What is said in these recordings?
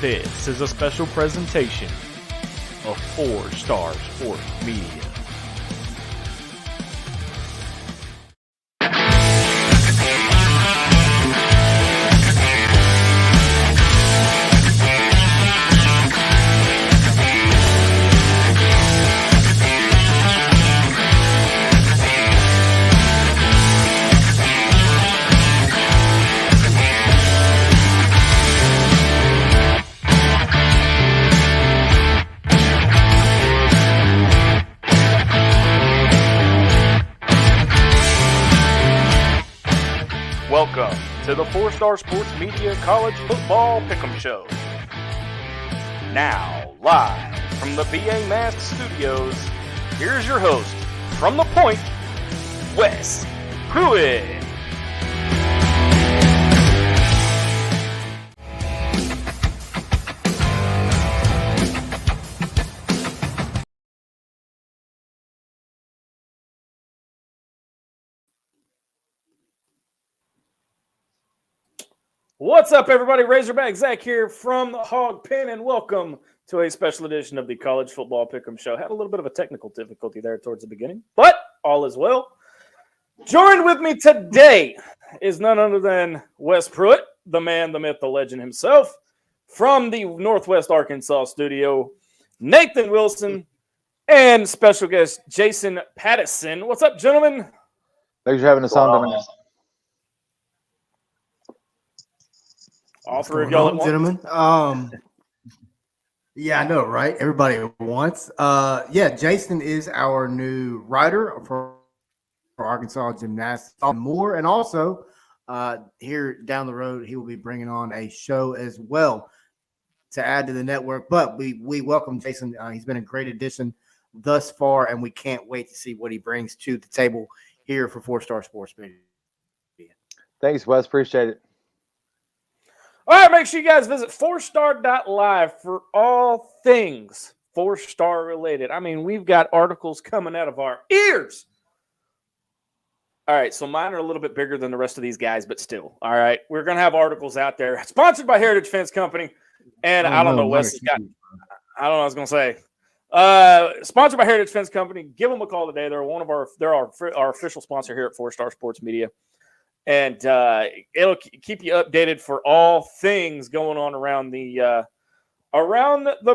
This is a special presentation of 4 Star Sports Media. Welcome to the 4 Star Sports Media College Football Pick'em Show. Now, live from the BA Mask Studios, here's your host, from the Point, Wes Pruitt. What's up, everybody? Razorback Zach here from the Hog Pen, and welcome to a special edition of the College Football Pick'em Show. Had a little bit of a technical difficulty there towards the beginning, but all is well. Joined with me today is none other than Wes Pruitt, the man, the myth, the legend himself, from the Northwest Arkansas studio, Nathan Wilson, and special guest Jason Pattison. What's up, gentlemen? Thanks for having us on tonight. All three of y'all at once. Gentlemen. Yeah, I know, right? Everybody at once. Jason is our new writer for Arkansas Gymnastics and more. And also, here down the road, he will be bringing on a show as well to add to the network. But we welcome Jason. He's been a great addition thus far, and we can't wait to see what he brings to the table here for 4 Star Sports Media. Thanks, Wes. Appreciate it. All right, make sure you guys visit 4star.live for all things 4-star related. I mean, we've got articles coming out of our ears. All right, so mine are a little bit bigger than the rest of these guys, but still. All right, we're going to have articles out there. Sponsored by Heritage Fence Company. And I don't know, Wes has got – I don't know what I was going to say. Sponsored by Heritage Fence Company. Give them a call today. They're our official sponsor here at 4 Star Sports Media. And it'll keep you updated for all things going on around the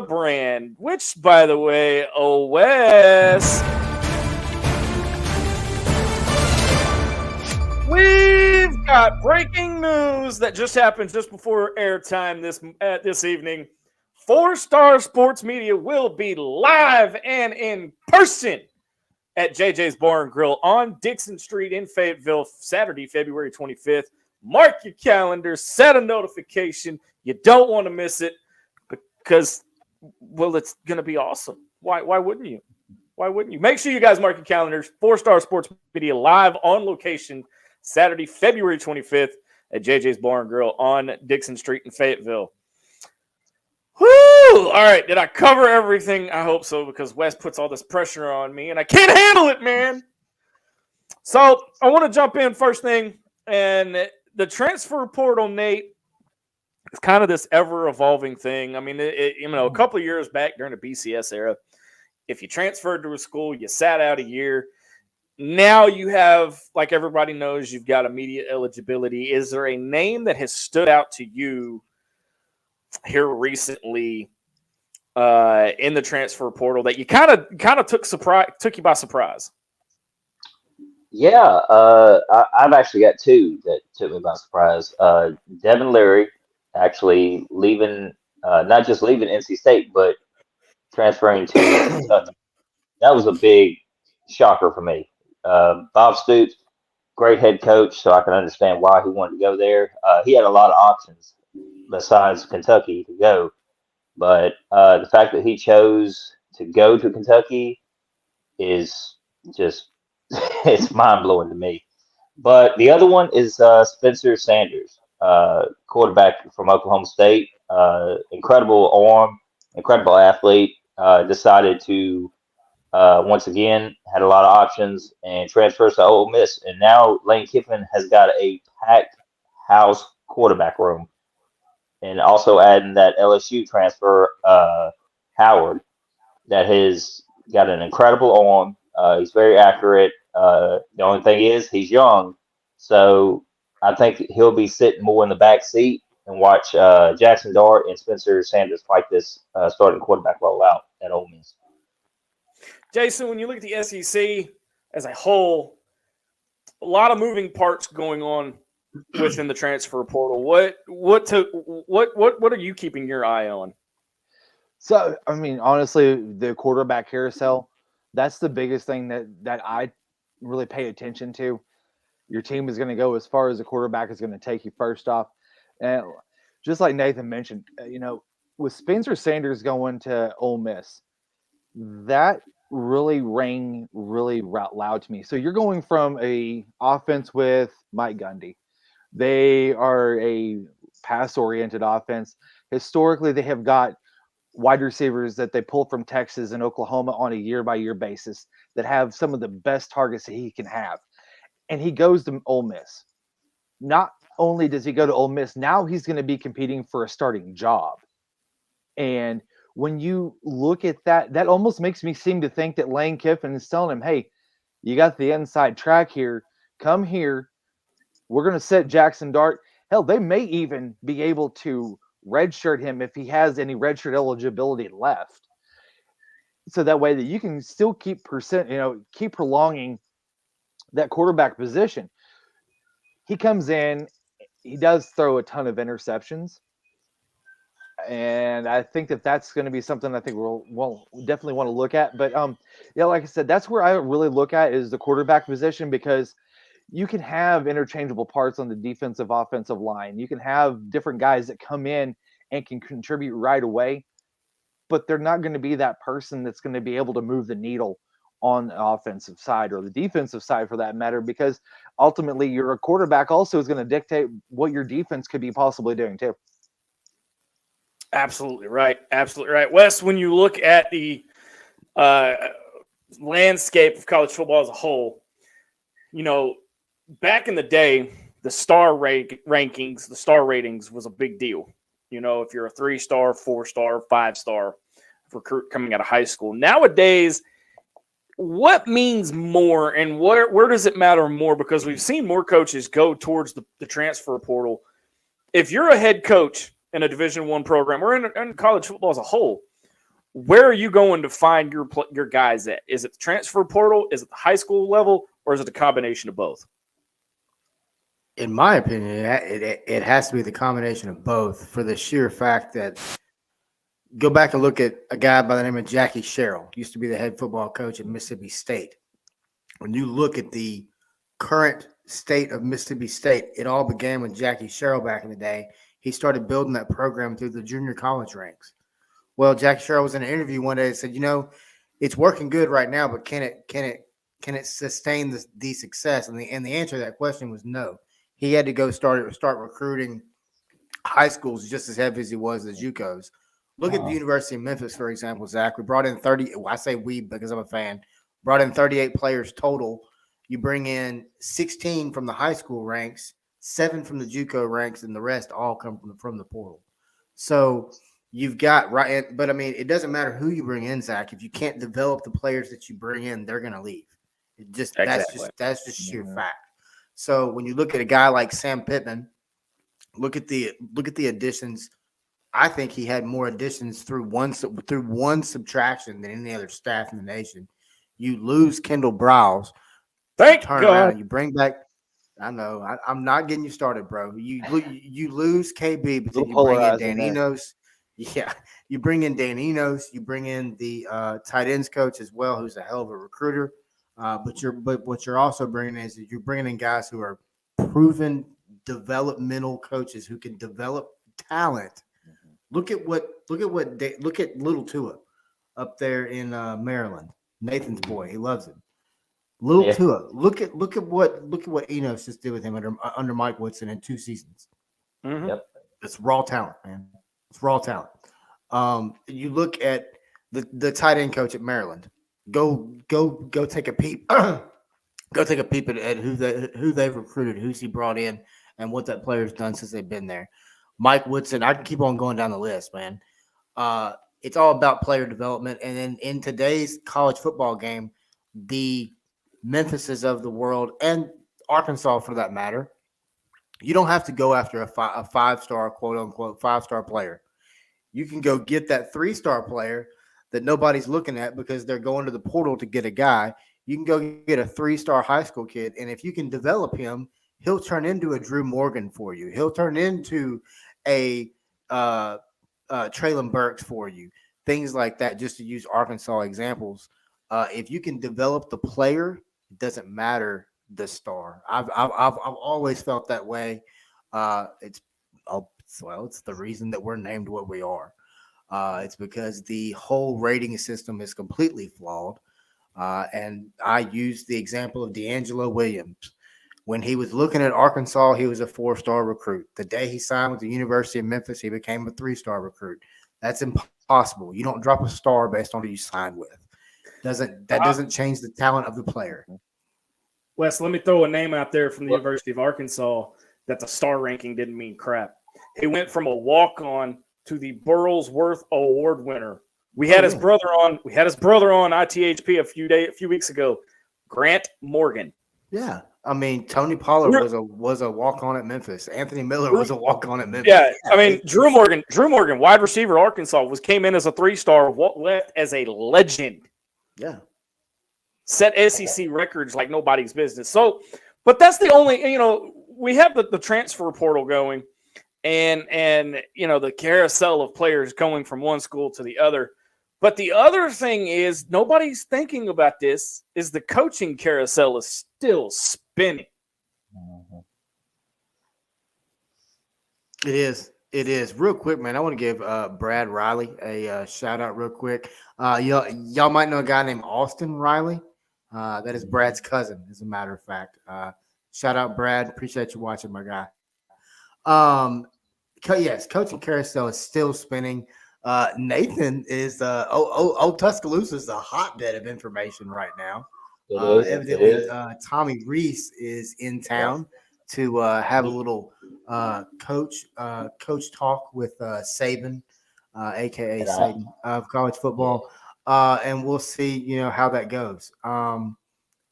brand. Which, by the way, Wes, we've got breaking news that just happened just before airtime this evening. 4 Star Sports Media will be live and in person at JJ's Bar and Grill on Dixon Street in Fayetteville, Saturday, February 25th. Mark your calendar, set a notification. You don't want to miss it because, well, it's going to be awesome. Why wouldn't you? Why wouldn't you? Make sure you guys mark your calendars. 4 Star Sports Media live on location Saturday, February 25th at JJ's Bar and Grill on Dixon Street in Fayetteville. Woo! All right, did I cover everything? I hope so, because Wes puts all this pressure on me, and I can't handle it, man. So I want to jump in first thing, and the transfer portal, Nate, is kind of this ever-evolving thing. I mean, a couple of years back during the BCS era, if you transferred to a school, you sat out a year. Now you have, like everybody knows, you've got immediate eligibility. Is there a name that has stood out to you here recently in the transfer portal that you kind of took you by surprise? Yeah, I've actually got two that took me by surprise. Devin Leary actually leaving, not just leaving NC State, but transferring to Kentucky. That was a big shocker for me. Bob Stoops, great head coach, so I can understand why he wanted to go there. He had a lot of options besides Kentucky to go. But the fact that he chose to go to Kentucky is just, it's mind-blowing to me. But the other one is Spencer Sanders, quarterback from Oklahoma State. Incredible arm, incredible athlete. Decided to, once again, had a lot of options and transfers to Ole Miss. And now Lane Kiffin has got a packed house quarterback room. and also adding that LSU transfer, Howard, that has got an incredible arm. He's very accurate. The only thing is he's young, so I think he'll be sitting more in the back seat and watch Jackson Dart and Spencer Sanders fight this starting quarterback rollout at Ole Miss. Jason, when you look at the SEC as a whole, a lot of moving parts going on within the transfer portal. What are you keeping your eye on? So, I mean, honestly, the quarterback carousel, that's the biggest thing that I really pay attention to. Your team is going to go as far as the quarterback is going to take you first off. And just like Nathan mentioned, with Spencer Sanders going to Ole Miss, that really rang really loud to me. So you're going from a offense with Mike Gundy. They are a pass-oriented offense. Historically, they have got wide receivers that they pull from Texas and Oklahoma on a year-by-year basis that have some of the best targets that he can have. And he goes to Ole Miss. Not only does he go to Ole Miss, now he's going to be competing for a starting job. And when you look at that, that almost makes me seem to think that Lane Kiffin is telling him, hey, you got the inside track here. Come here. We're going to set Jackson Dart. Hell, they may even be able to redshirt him if he has any redshirt eligibility left. So that way that you can still keep prolonging that quarterback position. He comes in, he does throw a ton of interceptions. And I think that's going to be something I think we'll definitely want to look at. But like I said, that's where I really look at is the quarterback position, because you can have interchangeable parts on the defensive, offensive line. You can have different guys that come in and can contribute right away, but they're not going to be that person that's going to be able to move the needle on the offensive side or the defensive side for that matter, because ultimately your quarterback also is going to dictate what your defense could be possibly doing too. Absolutely right. Absolutely right. Wes, when you look at the landscape of college football as a whole, back in the day, the star rankings, the star ratings was a big deal. If you're a 3-star, 4-star, 5-star recruit coming out of high school. Nowadays, what means more and where does it matter more? Because we've seen more coaches go towards the transfer portal. If you're a head coach in a Division I program or in college football as a whole, where are you going to find your guys at? Is it the transfer portal? Is it the high school level? Or is it a combination of both? In my opinion, it has to be the combination of both, for the sheer fact that go back and look at a guy by the name of Jackie Sherrill, used to be the head football coach at Mississippi State. When you look at the current state of Mississippi State, it all began with Jackie Sherrill back in the day. He started building that program through the junior college ranks. Well, Jackie Sherrill was in an interview one day and said, it's working good right now, but can it sustain the success? And the answer to that question was no. He had to go start recruiting high schools just as heavy as he was the JUCOs. Look at the University of Memphis, for example, Zach. We brought in 30. I say we because I'm a fan. Brought in 38 players total. You bring in 16 from the high school ranks, 7 from the JUCO ranks, and the rest all come from the portal. So you've got right, but I mean, it doesn't matter who you bring in, Zach. If you can't develop the players that you bring in, they're going to leave. That's just sheer fact. So when you look at a guy like Sam Pittman, look at the additions. I think he had more additions through one subtraction than any other staff in the nation. You lose Kendall Browse. Thank turn God. around. You bring back. I know. I'm not getting you started, bro. You lose KB, but then you bring in Dan Enos. Yeah, you bring in Dan Enos. You bring in the tight ends coach as well, who's a hell of a recruiter. But what you're also bringing in is you're bringing in guys who are proven developmental coaches who can develop talent. Look at Little Tua up there in Maryland. Nathan's boy, he loves him. Little Tua. Look at what Enos just did with him under Mike Woodson in 2 seasons. Mm-hmm. Yep. It's raw talent, man. It's raw talent. You look at the tight end coach at Maryland. Go take a peep. Go take a peep at who they've recruited, who's he brought in, and what that player's done since they've been there. Mike Woodson. I can keep on going down the list, man. It's all about player development. And then in today's college football game, the Memphises of the world and Arkansas, for that matter, you don't have to go after a 5-star, quote unquote, 5-star player. You can go get that 3-star player that nobody's looking at because they're going to the portal to get a guy. You can go get a 3-star high school kid, and if you can develop him, he'll turn into a Drew Morgan for you. He'll turn into a Traylon Burks for you. Things like that, just to use Arkansas examples. If you can develop the player, it doesn't matter the star. I've always felt that way. It's the reason that we're named what we are. It's because the whole rating system is completely flawed. And I used the example of D'Angelo Williams. When he was looking at Arkansas, he was a 4-star recruit. The day he signed with the University of Memphis, he became a 3-star recruit. That's impossible. You don't drop a star based on who you signed with. That doesn't change the talent of the player. Wes, let me throw a name out there from the University of Arkansas that the star ranking didn't mean crap. He went from a walk-on to the Burlsworth Award winner. We had his brother on. We had his brother on ITHP a few weeks ago. Grant Morgan. Yeah, I mean Tony Pollard was a walk-on at Memphis. Anthony Miller was a walk-on at Memphis. Yeah, I mean Drew Morgan, wide receiver at Arkansas, came in as a 3-star, left as a legend. Yeah. Set SEC records like nobody's business. So, but that's the only, we have the transfer portal going and the carousel of players going from one school to the other. But the other thing is nobody's thinking about this is the coaching carousel is still spinning. It is. It is. Real quick, man, I want to give Brad Riley a shout out real quick. Y'all might know a guy named Austin Riley. That is Brad's cousin, as a matter of fact. Shout out, Brad. Appreciate you watching, my guy. Yes, coaching carousel is still spinning. Nathan is Tuscaloosa is a hotbed of information right now. Evidently, Tommy Reese is in town to have a little coach talk with Saban, aka Saban of college football, and we'll see how that goes.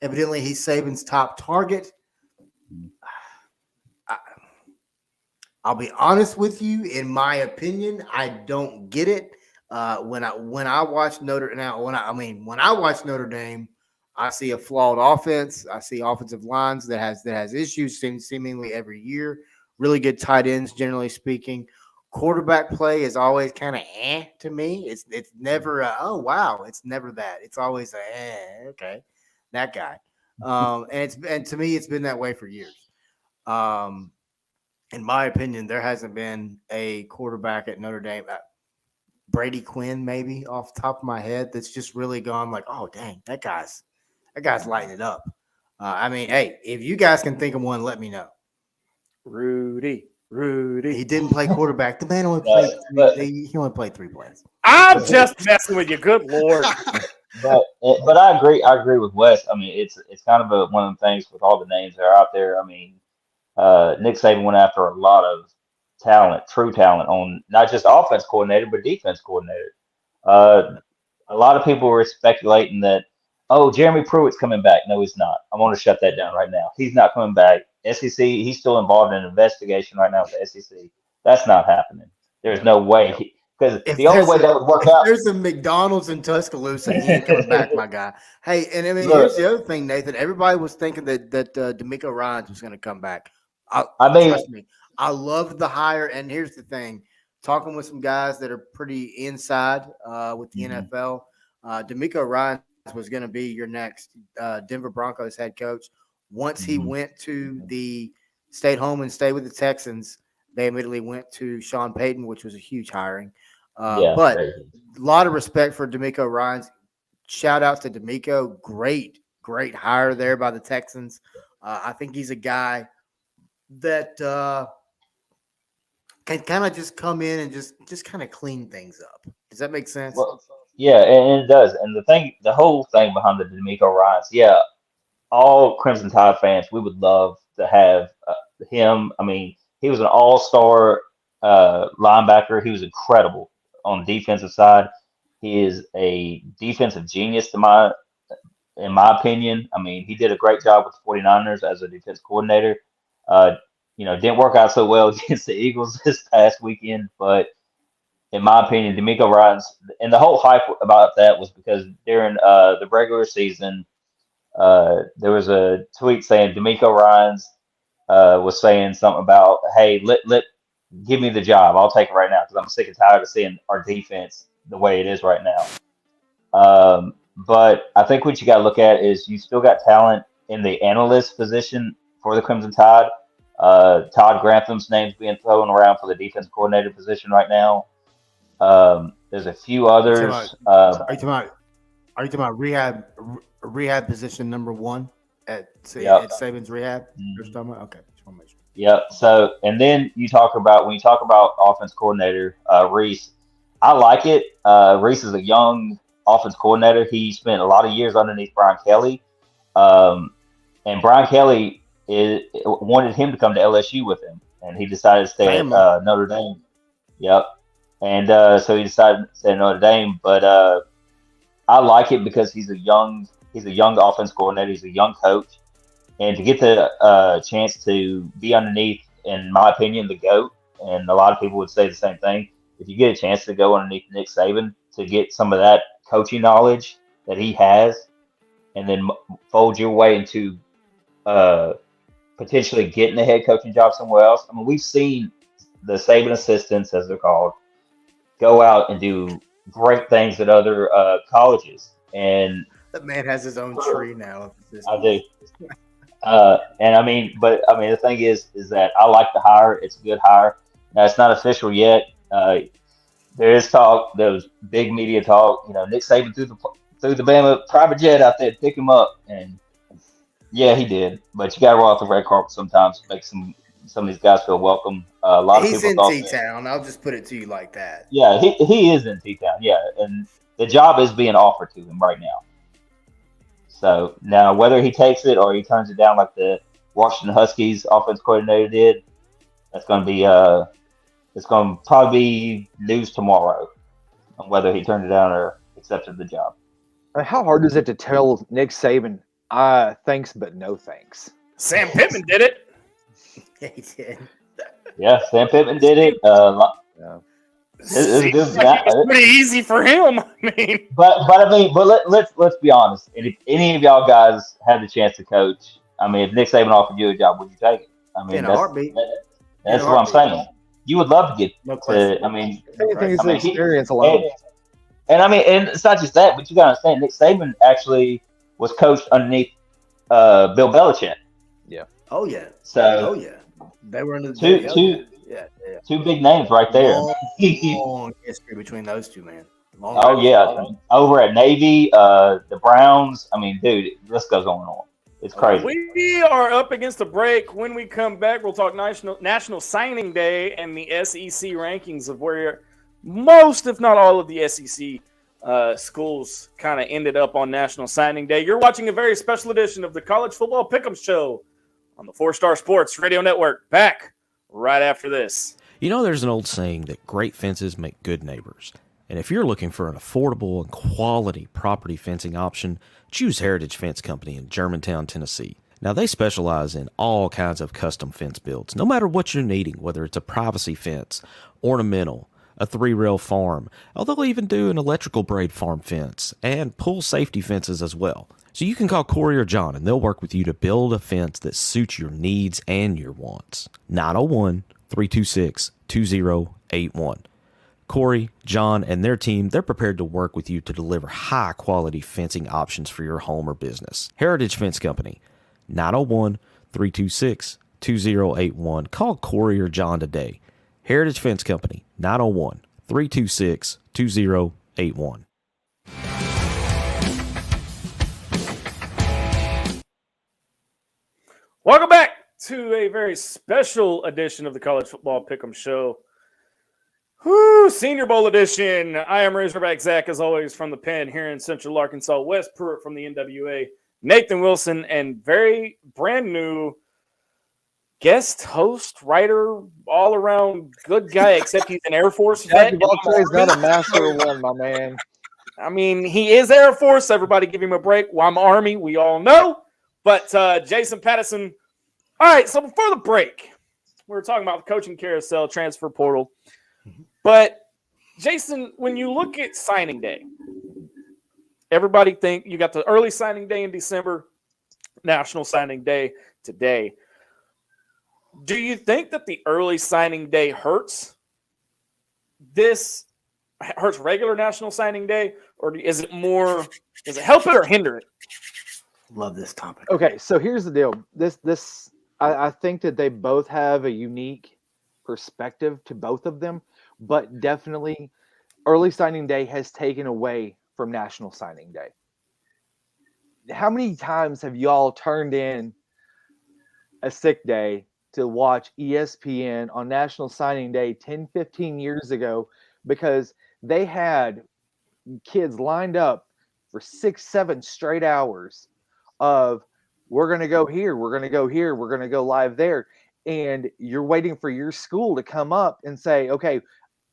Evidently, he's Saban's top target. I'll be honest with you. In my opinion, I don't get it. When I watch Notre Dame, I see a flawed offense. I see offensive lines that has issues seemingly every year. Really good tight ends, generally speaking. Quarterback play is always kind of to me. It's never oh wow. It's never that. It's always okay, that guy. And to me, it's been that way for years. In my opinion, there hasn't been a quarterback at Notre Dame, Brady Quinn, maybe off the top of my head, that's just really gone like, oh dang, that guy's lighting it up. I mean, hey, if you guys can think of one, let me know. Rudy. He didn't play quarterback. The man only played he only played 3 plays. I'm just messing with you. Good Lord. But I agree. I agree with Wes. I mean, it's kind of one of the things with all the names that are out there. I mean, Nick Saban went after a lot of talent, true talent, on not just offense coordinator but defense coordinator. A lot of people were speculating that, Jeremy Pruitt's coming back. No, he's not. I'm going to shut that down right now. He's not coming back. SEC, he's still involved in an investigation right now with the SEC. That's not happening. There's no way. Because the only way that would work out. There's a McDonald's in Tuscaloosa. He ain't coming back, my guy. Hey, and I mean, here's the other thing, Nathan. Everybody was thinking that D'Amico Ryans was going to come back. Trust me, I loved the hire. And here's the thing: talking with some guys that are pretty inside with the NFL, D'Amico Ryans was going to be your next Denver Broncos head coach. Once he went to stayed home and stayed with the Texans, they immediately went to Sean Payton, which was a huge hiring. But a lot of respect for D'Amico Ryans. Shout out to D'Amico. Great hire there by the Texans. I think he's a guy that can kind of just come in and just kind of clean things up. Does that make sense? Well, yeah, and it does. And the whole thing behind the D'Amico Ryans, all Crimson Tide fans, we would love to have him. I mean, he was an all-star linebacker. He was incredible on the defensive side. He is a defensive genius in my opinion. I mean, he did a great job with the 49ers as a defense coordinator. Didn't work out so well against the Eagles this past weekend, but in my opinion, D'Amico Ryans, and the whole hype about that was because during the regular season, there was a tweet saying D'Amico Ryans was saying something about, hey, give me the job. I'll take it right now because I'm sick and tired of seeing our defense the way it is right now. But I think what you got to look at is you still got talent in the analyst position for the Crimson Tide. Todd Grantham's name's being thrown around for the defense coordinator position right now. There's a few others. Are you talking about rehab position number 1 at Saban's rehab? Mm-hmm. Okay, just want to make sure. Yep. So, and then when you talk about offense coordinator Reese, I like it. Reese is a young offense coordinator. He spent a lot of years underneath Brian Kelly, and Brian Kelly wanted him to come to LSU with him, and he decided to stay at Notre Dame. Yep. And so he decided to stay at Notre Dame, but I like it because he's a young offense coordinator. He's a young coach, and to get the chance to be underneath, in my opinion, the GOAT, and a lot of people would say the same thing. If you get a chance to go underneath Nick Saban to get some of that coaching knowledge that he has, and then fold your way into potentially getting a head coaching job somewhere else. I mean, we've seen the Saban assistants, as they're called, go out and do great things at other colleges. And that man has his own tree now. I do. The thing is that I like the hire. It's a good hire. Now, it's not official yet. There is talk. There was big media talk. Nick Saban threw the Bama private jet out there to pick him up, and yeah, he did. But you got to roll out the red carpet sometimes to make some of these guys feel welcome. A lot of people thought he's in T-Town. I'll just put it to you like that. Yeah, he is in T-Town. Yeah, and the job is being offered to him right now. So now, whether he takes it or he turns it down like the Washington Huskies offense coordinator did, that's going to be it's going to probably be news tomorrow on whether he turned it down or accepted the job. How hard is it to tell Nick Saban, thanks but no thanks? Sam Pittman did it. Yeah, he did. Yeah, Sam Pittman did it. It's pretty easy for him. I mean, but let's be honest. And if any of y'all guys had the chance to coach, I mean, if Nick Saban offered you a job, would you take it? I mean, in a heartbeat. That's what I'm saying. You would love to get question. Anything is experience alone. And it's not just that, but you got to understand, Nick Saban actually was coached underneath Bill Belichick. Yeah. Oh yeah. So. Oh yeah. They were under the two big names right there. Long history between those two, man. Over at Navy, the Browns. I mean, dude, this goes on and on. It's crazy. We are up against a break. When we come back, we'll talk National Signing Day and the SEC rankings of where most, if not all, of the SEC schools kind of ended up on National Signing Day. You're watching a very special edition of the College Football Pick'em Show on the 4-Star Sports Radio Network. Back right after this. There's an old saying that great fences make good neighbors. And if you're looking for an affordable and quality property fencing option, choose Heritage Fence Company in Germantown, Tennessee. Now, they specialize in all kinds of custom fence builds, no matter what you're needing, whether it's a privacy fence, ornamental, a 3-rail farm, they'll even do an electrical braid farm fence and pool safety fences as well. So you can call Corey or John, and they'll work with you to build a fence that suits your needs and your wants. 901-326-2081. Corey, John, and their team, they're prepared to work with you to deliver high-quality fencing options for your home or business. Heritage Fence Company, 901-326-2081. Call Corey or John today. Heritage Fence Company, 901-326-2081. Welcome back to a very special edition of the College Football Pick'em Show. Senior Bowl edition. I am Razorback Zach, as always, from the pen here in Central Arkansas. Wes Pruitt from the NWA. Nathan Wilson, and very brand new guest host, writer, all around good guy, except he's an Air Force Jack vet. of all trades, not a master of one, my man. I mean, he is Air Force. Everybody give him a break. Well, I'm Army. We all know. But Jason Patterson. All right, so before the break, we were talking about the coaching carousel, transfer portal. But, Jason, when you look at signing day, everybody think you got the early signing day in December, national signing day today. Do you think that the early signing day hurts regular national signing day, or is it more? Does it help it or hinder it? Love this topic. Okay, so here's the deal. I think that they both have a unique perspective to both of them, but definitely early signing day has taken away from national signing day. How many times have y'all turned in a sick day to watch ESPN on national signing day 10, 15 years ago because they had kids lined up for 6, 7 straight hours of we're going to go here, we're going to go here, we're going to go live there. And you're waiting for your school to come up and say, okay,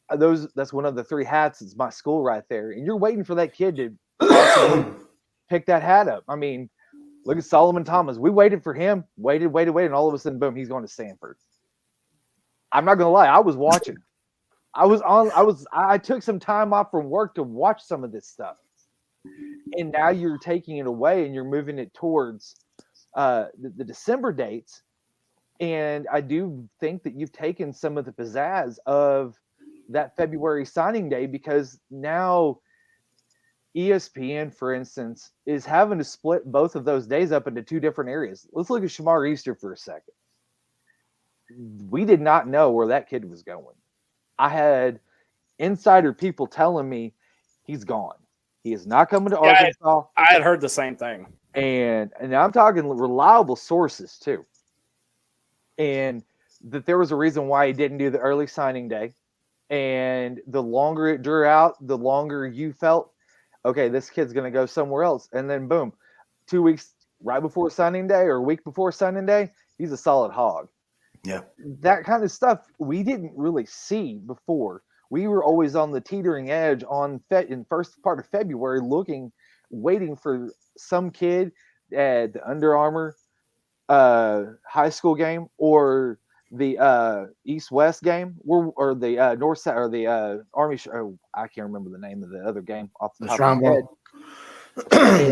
that's one of the 3 hats. It's my school right there. And you're waiting for that kid to pick that hat up. I mean, look at Solomon Thomas. We waited for him, waited. And all of a sudden, boom, he's going to Stanford. I'm not going to lie. I was watching. I took some time off from work to watch some of this stuff. And now you're taking it away and you're moving it towards the December dates. And I do think that you've taken some of the pizzazz of that February signing day because now ESPN, for instance, is having to split both of those days up into 2 different areas. Let's look at Shamar Easter for a second. We did not know where that kid was going. I had insider people telling me he's gone. He is not coming to Arkansas. I had heard the same thing. And I'm talking reliable sources too. And that there was a reason why he didn't do the early signing day. And the longer it drew out, the longer you felt, okay, this kid's going to go somewhere else. And then boom, 2 weeks right before signing day or a week before signing day, he's a solid hog. Yeah. That kind of stuff we didn't really see before. We were always on the teetering edge in first part of February waiting for some kid at the Under Armour high school game or the East-West game or the North-South or the Army. I can't remember the name of the other game off the top of my head.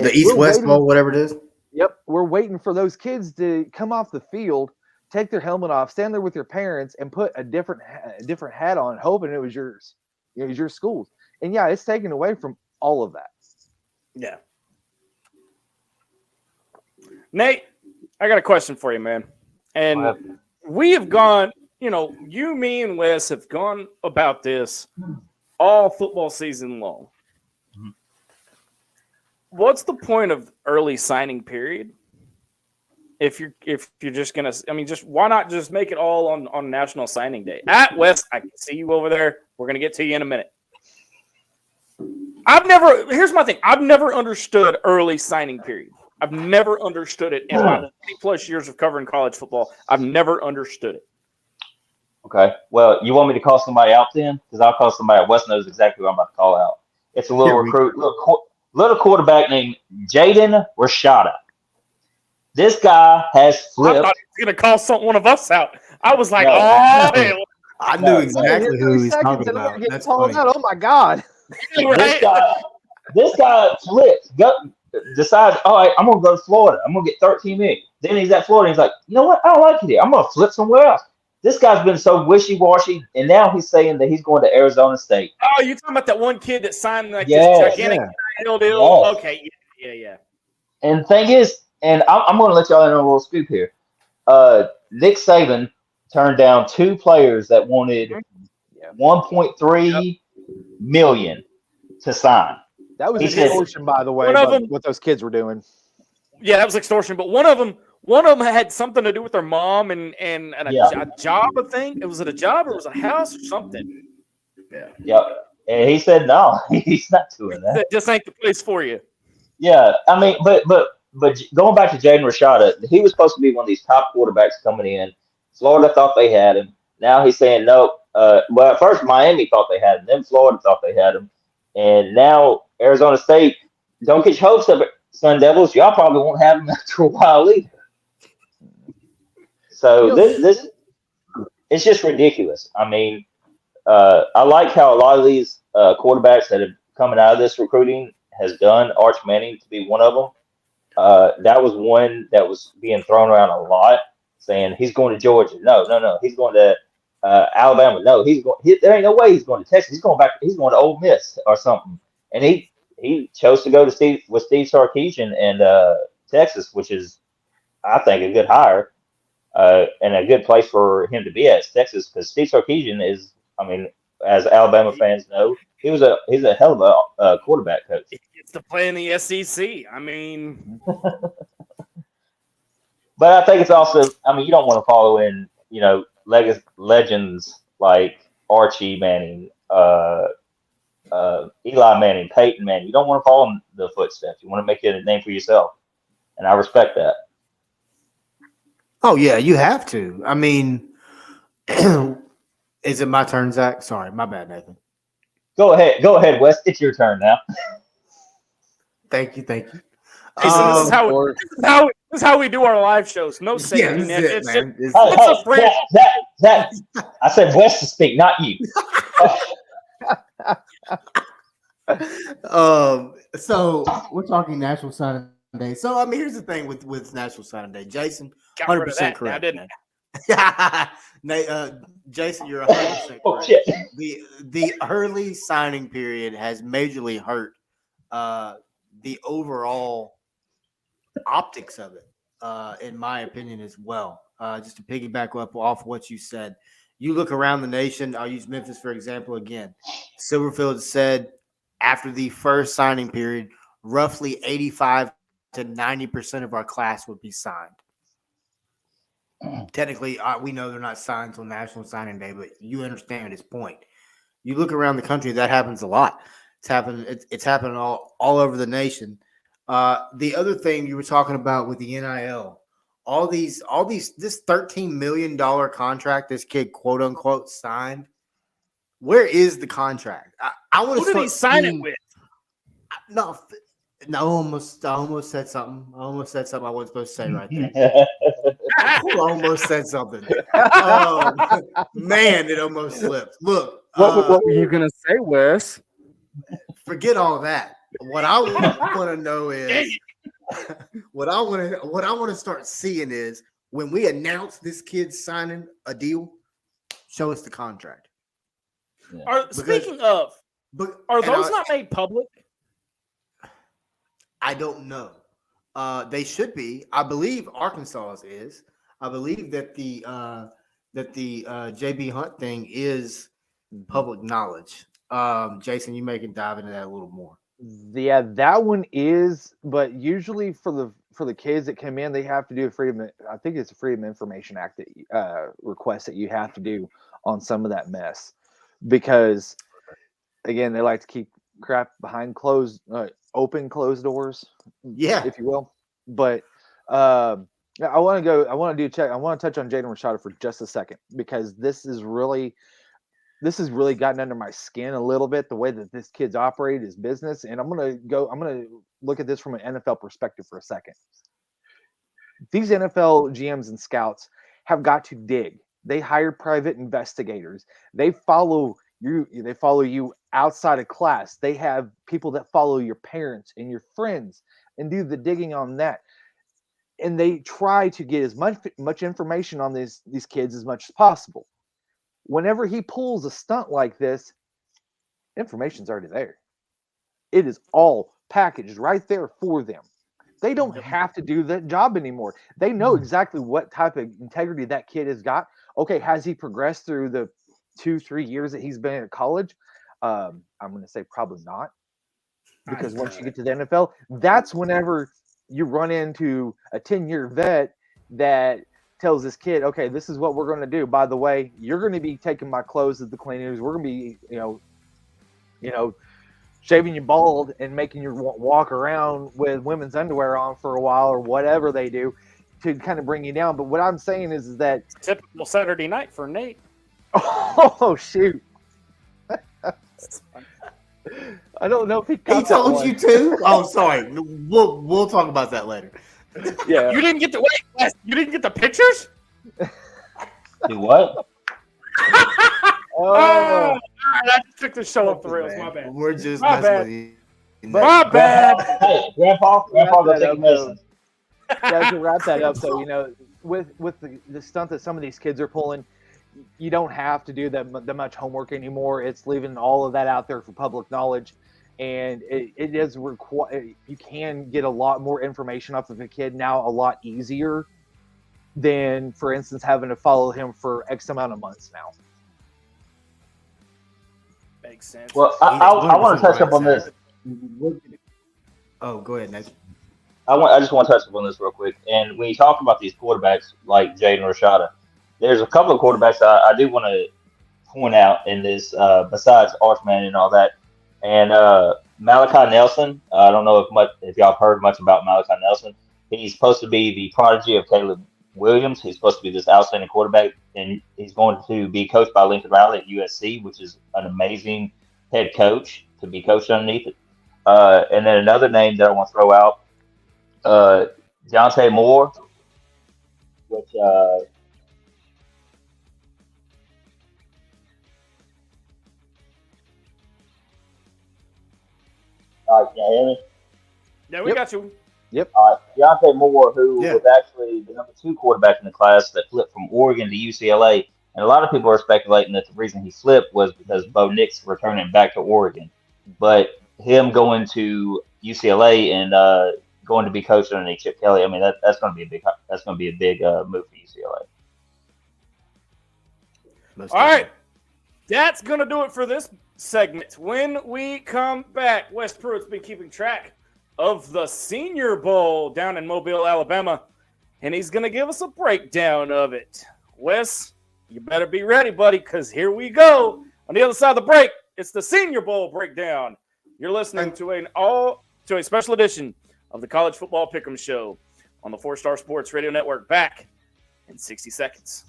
The East-West Bowl, whatever it is. Yep, we're waiting for those kids to come off the field, take their helmet off, stand there with your parents, and put a different hat on, hoping it was yours. It was your school's. And yeah, it's taken away from all of that. Yeah. Nate, I got a question for you, man. And we have gone, you, me, and Wes have gone about this all football season long. Mm-hmm. What's the point of early signing period? If you're just gonna, just why not just make it all on National Signing Day? At Wes, I can see you over there. We're gonna get to you in a minute. Here's my thing. I've never understood early signing period. I've never understood it in my 20+ years of covering college football. I've never understood it. Okay. Well, you want me to call somebody out then? Because I'll call somebody out. Wes knows exactly who I'm about to call out. It's a little little quarterback named Jaden Rashada. This guy has flipped. I thought he was going to call one of us out. I was like, hell. I knew exactly who he's talking about. That's funny. Oh, my God. Right? This guy flipped. Decided, all right, I'm going to go to Florida. I'm going to get $13 million. Then he's at Florida. He's like, you know what? I don't like it here. I'm going to flip somewhere else. This guy's been so wishy-washy, and now he's saying that he's going to Arizona State. Oh, you're talking about that one kid that signed this gigantic deal? Yes. Okay, yeah. And the thing is, and I'm going to let y'all in on a little scoop here. Nick Saban turned down 2 players that wanted $1.3 million to sign. That was extortion, by the way, what those kids were doing. Yeah, that was extortion. But one of them had something to do with their mom and a job, I think. Was it a job or was it a house or something? Yeah. Yep. And he said no, he's not doing that. This ain't the place for you. Yeah, I mean, but going back to Jaden Rashada, he was supposed to be one of these top quarterbacks coming in Florida thought they had him. Now he's saying no. Well, at first Miami thought they had him, then Florida thought they had him, and now Arizona State. Don't get your hopes up, Sun Devils. Y'all probably won't have him after a while either. So this it's just ridiculous. I mean, I like how a lot of these quarterbacks that have coming out of this recruiting has done. Arch Manning to be one of them. That was one that was being thrown around a lot, saying he's going to Georgia. No. He's going to Alabama. No, there ain't no way he's going to Texas. He's going to Ole Miss or something. And he chose to go to Steve Sarkisian and Texas, which is, I think, a good hire and a good place for him to be at, Texas, because Steve Sarkisian is, I mean, as Alabama fans know, he's a hell of a quarterback coach. He gets to play in the SEC. I mean, but I think it's also, I mean, you don't want to follow in, legends like Archie Manning, Eli Manning, Peyton Manning. You don't want to follow in the footsteps. You want to make it a name for yourself, and I respect that. Oh yeah, you have to. I mean, is it my turn, Zach? Sorry, my bad, Nathan. Go ahead, Wes. It's your turn now. Thank you. Jason, this is how we do our live shows. No safety this net. is it, man. It's a friend. Zach, I said Wes to speak, not you. So we're talking National Signing Day. So I mean, here's the thing with National Signing Day, Jason. Got rid of 100% that correct. now, didn't Jason, you're 100% correct. Oh shit. The early signing period has majorly hurt the overall optics of it, in my opinion, as well. Just to piggyback up off what you said, you look around the nation. I'll use Memphis for example again. Silverfield said after the first signing period, roughly 85 to 90% of our class would be signed. Technically, we know they're not signed until National Signing Day, but you understand his point. You look around the country, that happens a lot. It's happening all over the nation. The other thing you were talking about with the NIL, all these, this $13 million contract this kid quote unquote signed. Where is the contract? I want to. Who did he sign it with? No, I almost said something. I wasn't supposed to say right there. I almost said something. Man, it almost slipped. Look, What were you gonna say, Wes? forget all that. What I want to know is what I want to start seeing is when we announce this kid signing a deal, show us the contract. Speaking of, are those not made public? I don't know. They should be. I believe Arkansas is. I believe that the JB Hunt thing is public knowledge. Jason, you may can dive into that a little more. Yeah, that one is, but usually for the kids that come in, they have to do I think it's a Freedom of Information Act that request that you have to do on some of that mess, because again, they like to keep crap behind closed doors, if you will. But I want to touch on Jaden Rashada for just a second, because this has really gotten under my skin a little bit, the way that this kid's operated his business. And I'm going to look at this from an NFL perspective for a second. These NFL GMs and scouts have got to dig. They hire private investigators. They follow you outside of class. They have people that follow your parents and your friends and do the digging on that. And they try to get as much information on these kids as much as possible. Whenever he pulls a stunt like this, information's already there. It is all packaged right there for them. They don't have to do that job anymore. They know exactly what type of integrity that kid has got. Okay, has he progressed through the 2-3 years that he's been at college? I'm going to say probably not. Because once you get to the NFL, that's whenever you run into a 10-year vet that tells this kid, okay, this is what we're going to do. By the way, you're going to be taking my clothes at the cleaners. We're going to be, shaving you bald and making you walk around with women's underwear on for a while or whatever they do. to kind of bring you down. But what I'm saying is that Typical Saturday night for Nate. oh shoot. I don't know if he He caught that told one. you to. Oh, sorry. We'll talk about that later. Yeah. You didn't get the wait. You didn't get the pictures. Do what? Oh, All right, I just took the show off the rails. My bad. We're just My messing bad. with you. My bad. Hey, Grandpa, go that take a up, medicine. guys, to wrap that up, though, with the stunt that some of these kids are pulling, you don't have to do the much homework anymore. It's leaving all of that out there for public knowledge, and it is you can get a lot more information off of a kid now a lot easier than, for instance, having to follow him for X amount of months now. Makes sense. Well, I want to touch up on this. Oh, go ahead, Nathan. I just want to touch up on this real quick. And when you talk about these quarterbacks like Jaden Rashada, there's a couple of quarterbacks I do want to point out in this, besides Archman and all that. And Malachi Nelson, I don't know if y'all have heard much about Malachi Nelson. He's supposed to be the prodigy of Caleb Williams. He's supposed to be this outstanding quarterback, and he's going to be coached by Lincoln Riley at USC, which is an amazing head coach to be coached underneath it. And then another name that I want to throw out, Deontay Moore, which can you hear me? Yeah, we Yep. got you. Deontay Moore, who Yeah. was actually the number 2 quarterback in the class that flipped from Oregon to UCLA. And a lot of people are speculating that the reason he flipped was because Bo Nix returning back to Oregon. But him going to UCLA and going to be coached underneath Chip Kelly, I mean that's going to be a big move for UCLA. Most All right. definitely. That's going to do it for this segment. When we come back, Wes Pruitt's been keeping track of the Senior Bowl down in Mobile, Alabama, and he's going to give us a breakdown of it. Wes, you better be ready, buddy, because here we go. On the other side of the break, it's the Senior Bowl breakdown. You're listening to a special edition of the College Football Pick'em Show on the 4 Star Sports Radio Network. Back in 60 seconds.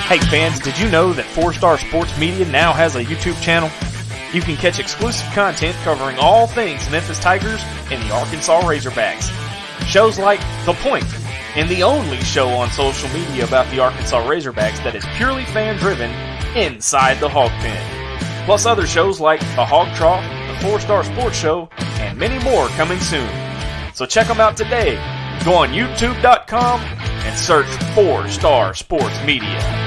Hey fans, did you know that 4 Star Sports Media now has a YouTube channel? You can catch exclusive content covering all things Memphis Tigers and the Arkansas Razorbacks. Shows like The Point, and the only show on social media about the Arkansas Razorbacks that is purely fan-driven, Inside the Hog Pen. Plus other shows like The Hog Trough, the 4 Star Sports Show, and many more coming soon. So check them out today. Go on YouTube.com and search 4 Star Sports Media.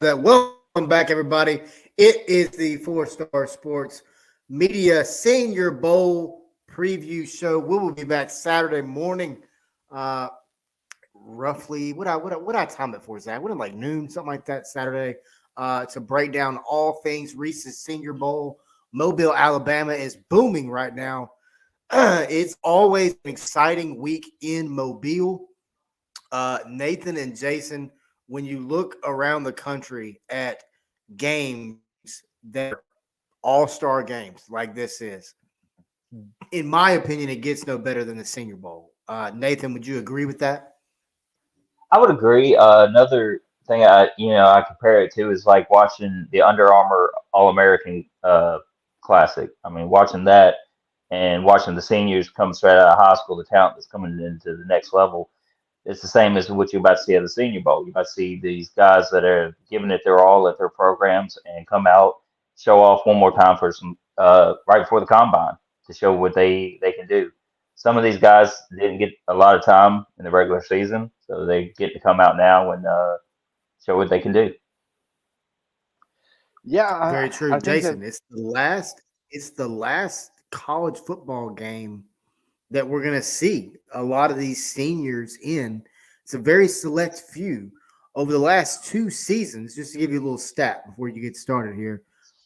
Welcome back, everybody. It is the 4 Star Sports Media Senior Bowl preview show. We will be back Saturday morning, roughly. What I time it for, Zach? What, like noon, something like that, Saturday, to break down all things Reese's Senior Bowl. Mobile, Alabama is booming right now. It's always an exciting week in Mobile. Nathan and Jason, when you look around the country at games that are all-star games like this is, in my opinion, it gets no better than the Senior Bowl. Nathan, would you agree with that? I would agree. Another thing I compare it to is like watching the Under Armour All American Classic. I mean, watching that and watching the seniors come straight out of high school, the talent that's coming into the next level. It's the same as what you're about to see at the Senior Bowl. You're about to see these guys that are giving it their all at their programs and come out, show off one more time for some right before the combine to show what they can do. Some of these guys didn't get a lot of time in the regular season, so they get to come out now and show what they can do. Yeah, Very true, I think that Jason. It's the last college football game that we're going to see a lot of these seniors in. It's a very select few over the last 2 seasons. Just to give you a little stat before you get started here,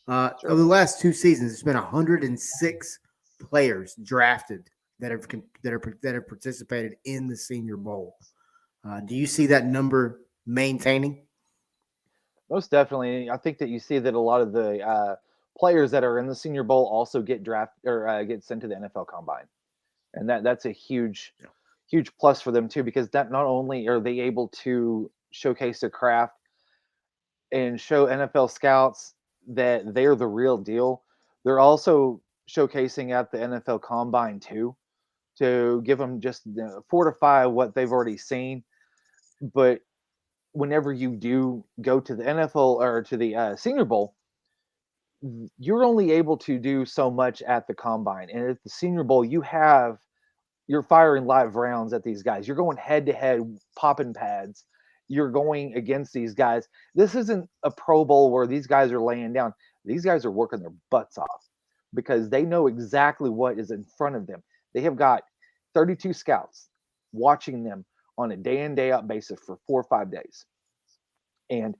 over the last 2 seasons, there's been 106 players drafted that have participated in the Senior Bowl. Do you see that number maintaining? most definitely. I think that you see that a lot of the players that are in the Senior Bowl also get drafted or get sent to the NFL Combine, and that's a huge plus for them too, because that not only are they able to showcase their craft and show NFL scouts that they're the real deal, they're also showcasing at the NFL Combine too, to give them just fortify what they've already seen. But whenever you do go to the NFL or to the Senior Bowl, you're only able to do so much at the combine. And at the Senior Bowl, you're firing live rounds at these guys. You're going head to head, popping pads. You're going against these guys. This isn't a Pro Bowl where these guys are laying down. These guys are working their butts off because they know exactly what is in front of them. They have got 32 scouts watching them on a day in, day out basis for 4 or 5 days. And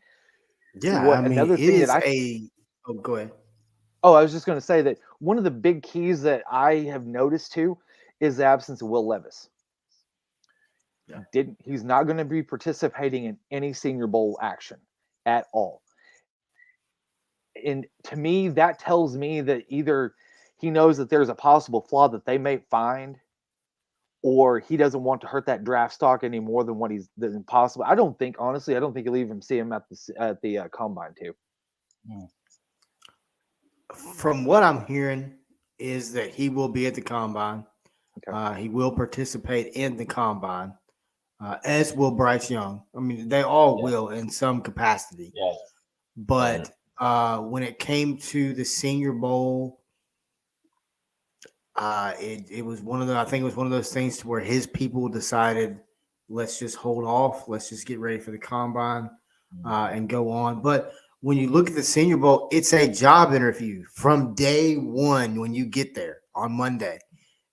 another thing that go ahead. I was just going to say that one of the big keys that I have noticed too is the absence of Will Levis. Yeah. He's not going to be participating in any Senior Bowl action at all. And to me, that tells me that either he knows that there's a possible flaw that they may find, or he doesn't want to hurt that draft stock any more than what he's possible. I don't think you'll even see him at the combine too. From what I'm hearing is that he will be at the combine. Okay. He will participate in the combine, as will Bryce Young. I mean, they all will in some capacity. Yeah. But when it came to the Senior Bowl, it was I think it was one of those things to where his people decided, let's just hold off. Let's just get ready for the combine and go on. But when you look at the Senior Bowl, it's a job interview from day one when you get there on Monday.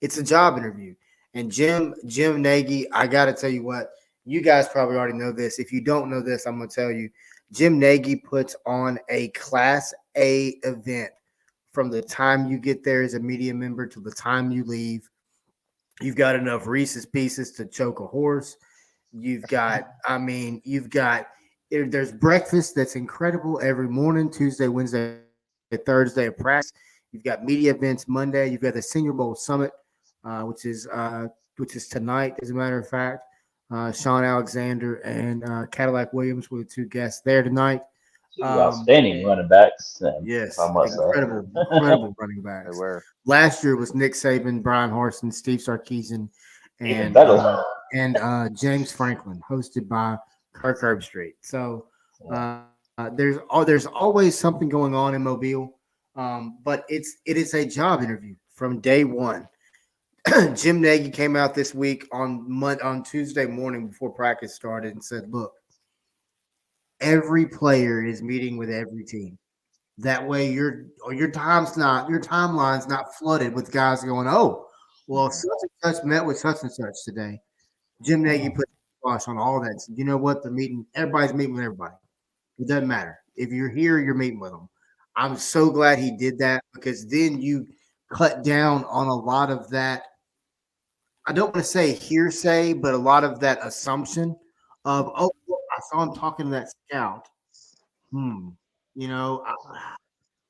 It's a job interview. And Jim Nagy, I got to tell you what, you guys probably already know this. If you don't know this, I'm going to tell you. Jim Nagy puts on a Class A event from the time you get there as a media member to the time you leave. You've got enough Reese's Pieces to choke a horse. There's breakfast that's incredible every morning, Tuesday, Wednesday, Thursday at practice. You've got media events Monday. You've got the Senior Bowl Summit, which is tonight, as a matter of fact. Sean Alexander and Cadillac Williams were the 2 guests there tonight. Outstanding running backs. Yes, I must say. incredible running backs. They were. Last year was Nick Saban, Brian Harsin, Steve Sarkisian, Even better. and James Franklin, hosted by Kirk Herbstreit. So there's always something going on in Mobile, but it is a job interview from day one. Jim Nagy came out this week on Tuesday morning before practice started and said, "Look, every player is meeting with every team. That way, your timeline's not flooded with guys going, oh, well, such and such met with such and such today." Jim Nagy put squash on all that. So you know what? Everybody's meeting with everybody. It doesn't matter. If you're here, you're meeting with them. I'm so glad he did that, because then you cut down on a lot of that. I don't want to say hearsay, but a lot of that assumption of, oh, look, I saw him talking to that scout.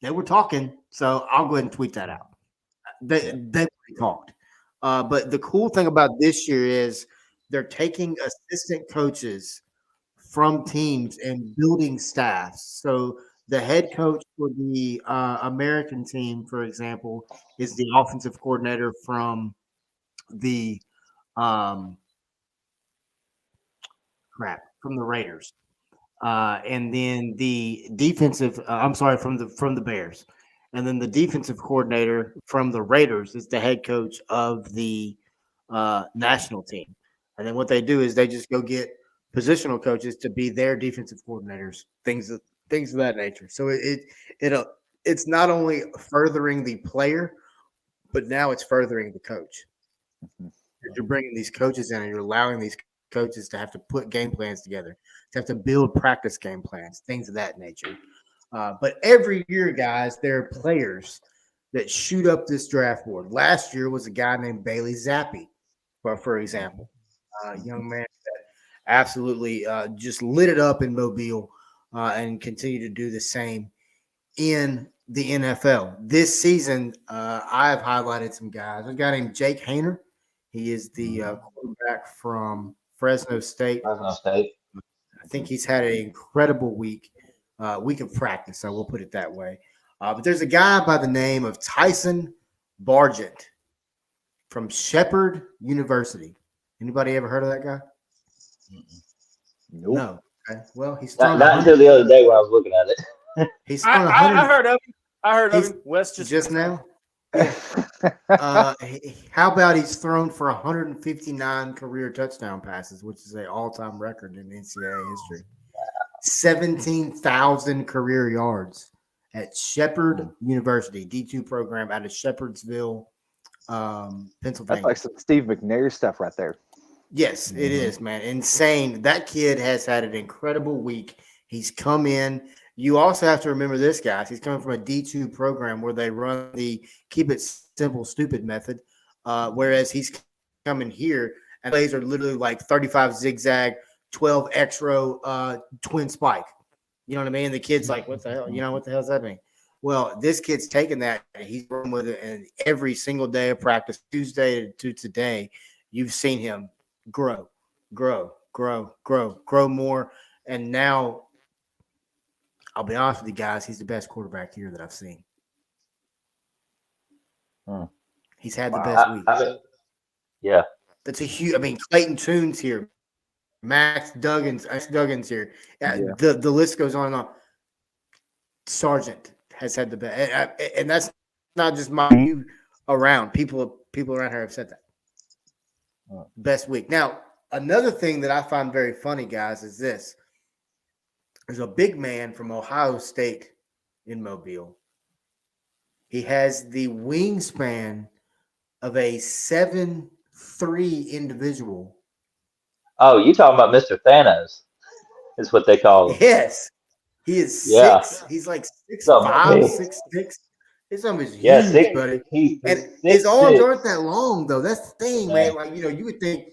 They were talking, so I'll go ahead and tweet that out. They talked. But the cool thing about this year is they're taking assistant coaches from teams and building staffs. So the head coach for the American team, for example, is the offensive coordinator from the from the Raiders, and then the defensive. I'm sorry, from the Bears, and then the defensive coordinator from the Raiders is the head coach of the national team. And then what they do is they just go get positional coaches to be their defensive coordinators, things of that nature. So it's not only furthering the player, but now it's furthering the coach. You're bringing these coaches in, and you're allowing these coaches to have to put game plans together, to have to build practice game plans, things of that nature. But every year, guys, there are players that shoot up this draft board. Last year was a guy named Bailey Zappi, for example, a young man that absolutely just lit it up in Mobile and continue to do the same in the NFL. This season, I've highlighted some guys. A guy named Jake Haener. He is the quarterback from Fresno State. I think he's had an incredible week of practice. I will put it that way. But there's a guy by the name of Tyson Bargent from Shepherd University. Anybody ever heard of that guy? Nope. No. Okay. Well, he's Not until the other day when I was looking at it. He's I heard of him. I heard of him. Wes just now. Yeah. How about he's thrown for 159 career touchdown passes, which is an all-time record in NCAA history. 17,000 career yards at Shepherd University, D2 program out of Shepherdsville, Pennsylvania. That's like some Steve McNair stuff right there. Yes, it is, man. Insane. That kid has had an incredible week. He's come in. You also have to remember this, guys. He's coming from a D2 program where they run the keep it simple, stupid method, whereas he's coming here and plays are literally like 35 zigzag, 12 extra, twin spike. You know what I mean? The kid's like, what the hell? You know, what the hell does that mean? Well, this kid's taking that and he's running with it, and every single day of practice, Tuesday to today, you've seen him grow more. And now, I'll be honest with you guys, he's the best quarterback here that I've seen. He's had the best week. Yeah. That's a huge. I mean, Clayton Tune's here, Max Duggan's here. The list goes on and on. Sargent has had the best, and that's not just you around. People around here have said that. Best week. Now, another thing that I find very funny, guys, is this. There's a big man from Ohio State in Mobile. He has the wingspan of a 7'3" individual. Oh, you talking about Mr. Thanos? Is what they call him. Yes. He is 6. Yeah. He's like 6'5", Something 6'6". His arm is Yeah, huge, buddy. And his arms aren't that long, though. That's the thing, man. Like, you would think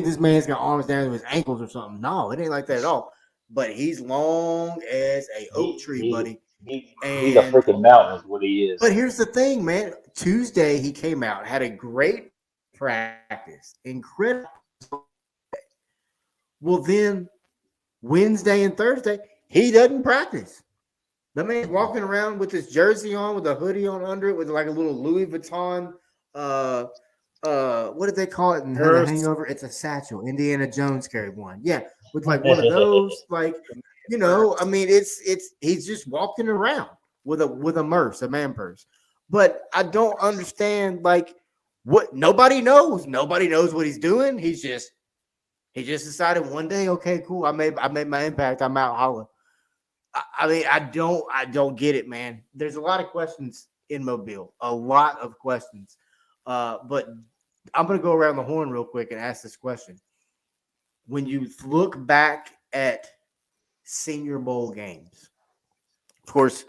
this man's got arms down to his ankles or something. No, it ain't like that at all. But he's long as a oak tree, buddy. He's a freaking mountain is what he is. But here's the thing, man. Tuesday he came out, had a great practice. Incredible. Well, then Wednesday and Thursday, he doesn't practice. The man's walking around with his jersey on, with a hoodie on under it, with like a little Louis Vuitton, what did they call it in The Hangover? It's a satchel. Indiana Jones carried one. Yeah, with like one of those, like, I mean, he's just walking around with a man purse. But I don't understand, like, what nobody knows. Nobody knows what he's doing. He just decided one day, okay, cool. I made my impact. I'm out, holla. I mean, I don't get it, man. There's a lot of questions in Mobile, a lot of questions. But I'm going to go around the horn real quick and ask this question. When you look back at Senior Bowl games, of course,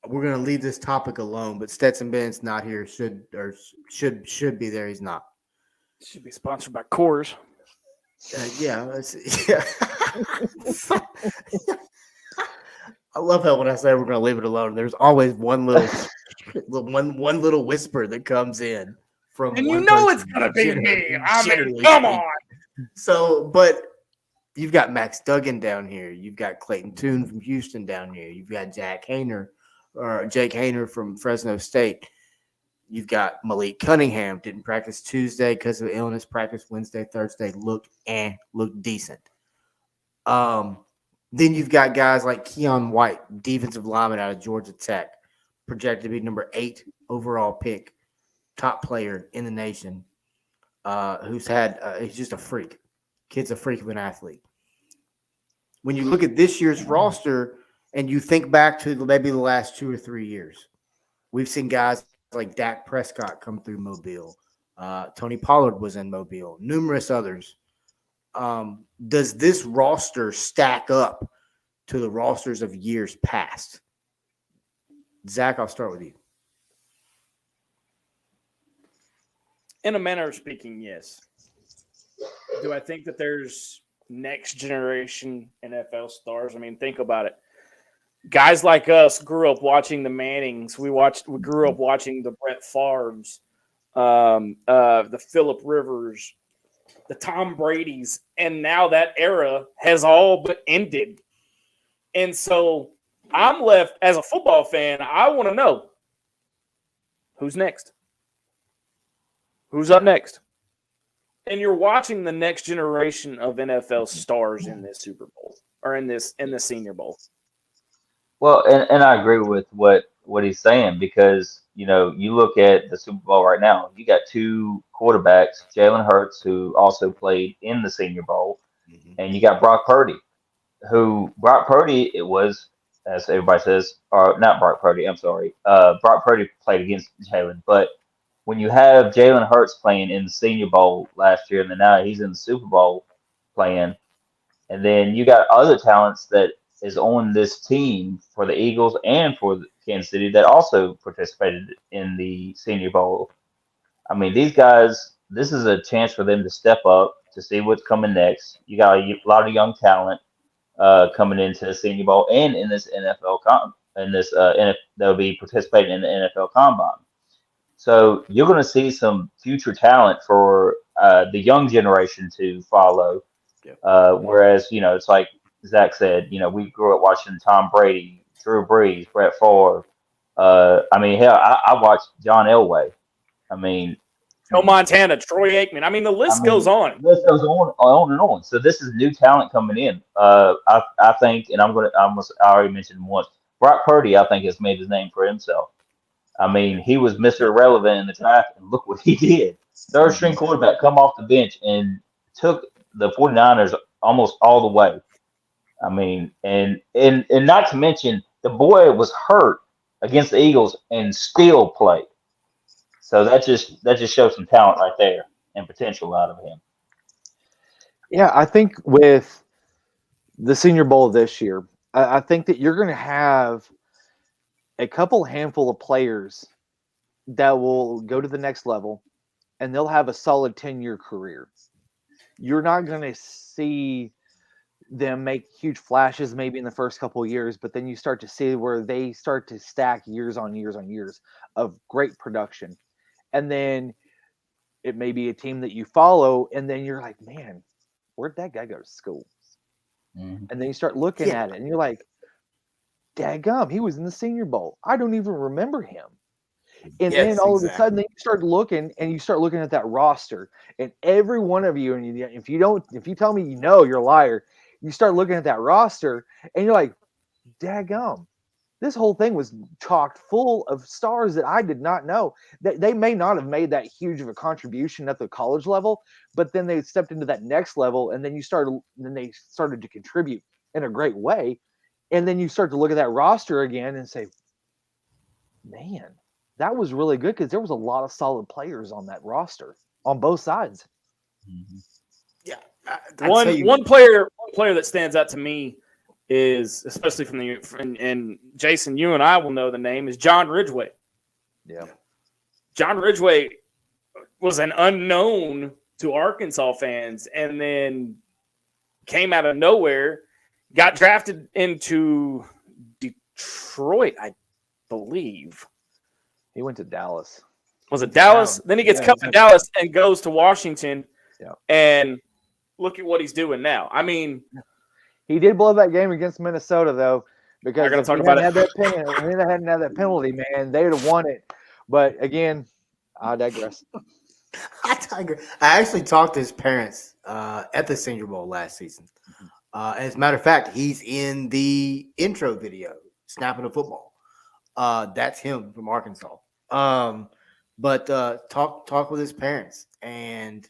we're going to leave this topic alone, but Stetson Bennett's not here. Should be there. He's not. Should be sponsored by Coors. Yeah. I love how when I say we're going to leave it alone, there's always one little whisper that comes in from. And one you know person. it's going to be me. I mean, Generally come speaking. on. So, but You've got Max Duggan down here. You've got Clayton Tune from Houston down here. You've got Jake Hayner from Fresno State. You've got Malik Cunningham, didn't practice Tuesday because of illness, practiced Wednesday, Thursday, looked decent. Then you've got guys like Keon White, defensive lineman out of Georgia Tech, projected to be number 8 overall pick, top player in the nation, who's he's just a freak. Kid's a freak of an athlete. When you look at this year's roster and you think back to maybe the last 2 or 3 years, we've seen guys like Dak Prescott come through Mobile. Tony Pollard was in Mobile, numerous others. Does this roster stack up to the rosters of years past? Zach, I'll start with you. In a manner of speaking, yes. Do I think that there's next generation NFL stars? I mean, think about it. Guys like us grew up watching the Mannings. We grew up watching the Brett Favres, the Phillip Rivers, the Tom Brady's, and now that era has all but ended. And so I'm left as a football fan. I want to know who's next. Who's up next? And you're watching the next generation of NFL stars in this Super Bowl or in the Senior Bowl. Well, and I agree with what he's saying because, you look at the Super Bowl right now, you got 2 quarterbacks, Jalen Hurts, who also played in the Senior Bowl, and you got Brock Purdy, it was, as everybody says, or not Brock Purdy, I'm sorry. Brock Purdy played against Jalen, but when you have Jalen Hurts playing in the Senior Bowl last year, and then now he's in the Super Bowl playing, and then you got other talents that is on this team for the Eagles and for Kansas City that also participated in the Senior Bowl. I mean, these guys, this is a chance for them to step up to see what's coming next. You got a lot of young talent coming into the Senior Bowl and in this they'll be participating in the NFL Combine. So you're going to see some future talent for the young generation to follow. Whereas, it's like Zach said, we grew up watching Tom Brady, Drew Brees, Brett Favre. I mean, hell, I watched John Elway. I mean, Joe Montana, Troy Aikman. I mean, the list goes on. The list goes on and on. So this is new talent coming in. I think, and I already mentioned him once. Brock Purdy, I think, has made his name for himself. I mean, he was Mr. Irrelevant in the draft, and look what he did. Third string quarterback come off the bench and took the 49ers almost all the way. I mean, and not to mention, the boy was hurt against the Eagles and still played. So that just shows some talent right there and potential out of him. Yeah, I think with the Senior Bowl this year, I think that you're going to have a handful of players that will go to the next level, and they'll have a solid 10-year career. You're not going to see them make huge flashes maybe in the first couple of years, but then you start to see where they start to stack years on years on years of great production. And then it may be a team that you follow, and then you're like, man, where'd that guy go to school? Mm-hmm. And then you start looking at it, and you're like, daggum, he was in the Senior Bowl. I don't even remember him. And then all of a sudden, then you start looking at that roster, and every one of you, and if you tell me you're a liar. You start looking at that roster, and you're like, daggum, this whole thing was chocked full of stars that I did not know. That they may not have made that huge of a contribution at the college level, but then they stepped into that next level, and then they started to contribute in a great way. And then you start to look at that roster again and say, man, that was really good because there was a lot of solid players on that roster on both sides. Mm-hmm. Yeah. One player that stands out to me is, especially and Jason, you and I will know the name, is John Ridgeway. Yeah. John Ridgeway was an unknown to Arkansas fans and then came out of nowhere, got drafted into Detroit, I believe. He went to Dallas. Was it Dallas? Then he gets cut to Dallas and goes to Washington. Yeah. And look at what he's doing now. I mean, He did blow that game against Minnesota though, because I gotta if talk he about hadn't it. had that penalty, if he hadn't had that penalty, man, they'd have won it. But again, I digress. I actually talked to his parents at the Senior Bowl last season. As a matter of fact, he's in the intro video, snapping the football. That's him from Arkansas. But talk with his parents, and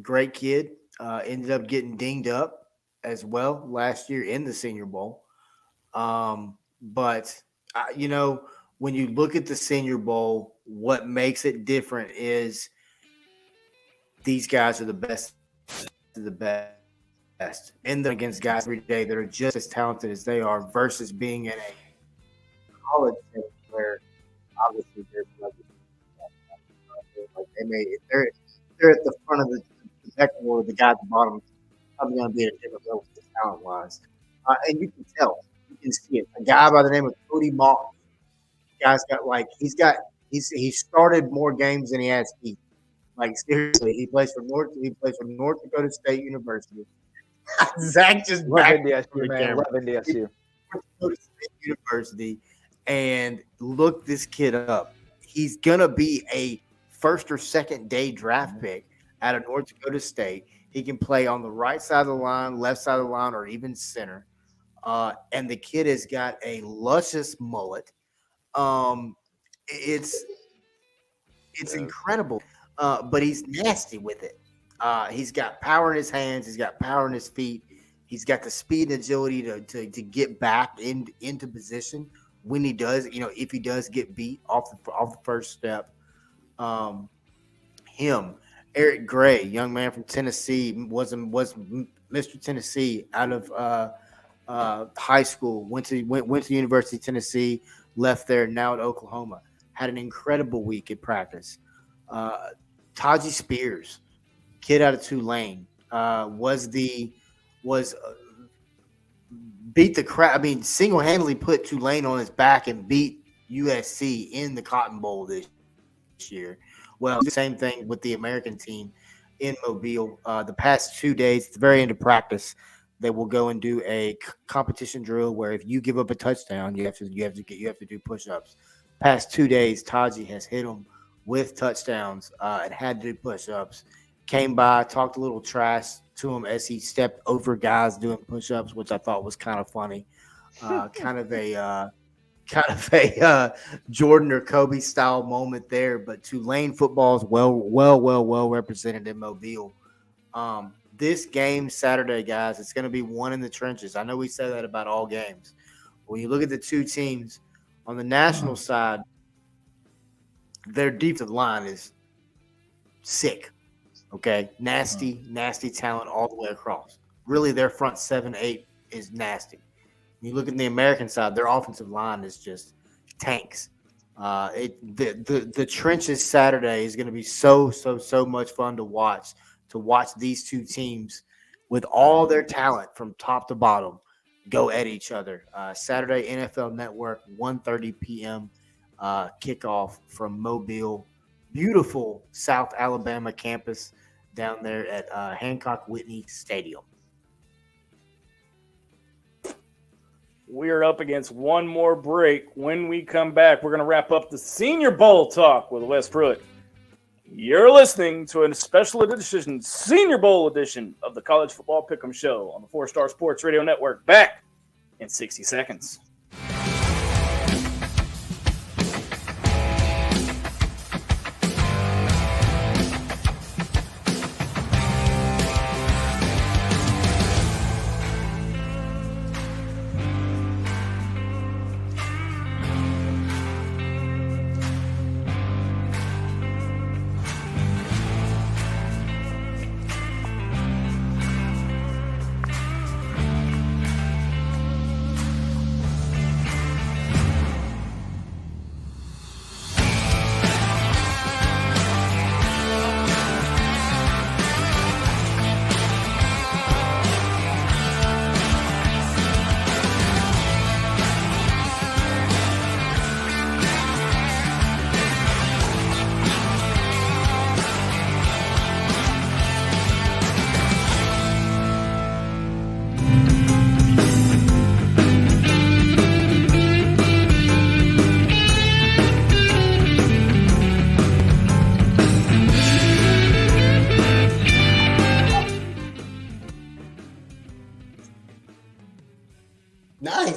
great kid. Ended up getting dinged up as well last year in the Senior Bowl. But when you look at the Senior Bowl, what makes it different is these guys are the best of the best. And they're against guys every day that are just as talented as they are versus being in a college setting where obviously there's like they're at the front of the pecking order, the guy at the bottom is probably going to be at a different level talent wise. And you can tell, you can see it. A guy by the name of Cody Moss. Guy's got he started more games than he has feet. Like seriously, he plays for North Dakota State University. Zach just Love back NDSU, man. Love NDSU. North Dakota State University, and look this kid up. He's gonna be a first or second day draft pick out of North Dakota State. He can play on the right side of the line, left side of the line, or even center. And the kid has got a luscious mullet. It's incredible, but he's nasty with it. He's got power in his hands. He's got power in his feet. He's got the speed and agility to get back into position when he does. If he does get beat off the first step. Eric Gray, young man from Tennessee, was Mr. Tennessee out of high school. Went to the University of Tennessee. Left there, now at Oklahoma. Had an incredible week at practice. Taji Spears, kid out of Tulane, beat the crap. I mean, single-handedly put Tulane on his back and beat USC in the Cotton Bowl this year. Well, the same thing with the American team in Mobile. The past 2 days, at the very end of practice, they will go and do a competition drill where if you give up a touchdown, you have to do push-ups. Past 2 days, Taji has hit them with touchdowns and had to do push-ups. Came by, talked a little trash to him as he stepped over guys doing push-ups, which I thought was kind of funny. Kind of a Jordan or Kobe style moment there. But Tulane football is well represented in Mobile. This game Saturday, guys, it's going to be one in the trenches. I know we say that about all games. When you look at the two teams on the national side, their defensive line is sick. Okay, nasty talent all the way across. Really, their front 7-8 is nasty. When you look at the American side, their offensive line is just tanks. The trenches Saturday is going to be so much fun to watch. To watch these two teams with all their talent from top to bottom go at each other. Saturday, NFL Network, 1:30 p.m. Kickoff from Mobile. Beautiful South Alabama campus down there at Hancock Whitney Stadium. We're up against one more break. When we come back, we're going to wrap up the Senior Bowl talk with Wes Pruitt. You're listening to a special edition, Senior Bowl edition of the College Football Pick'em Show on the 4-Star Sports Radio Network. Back in 60 seconds.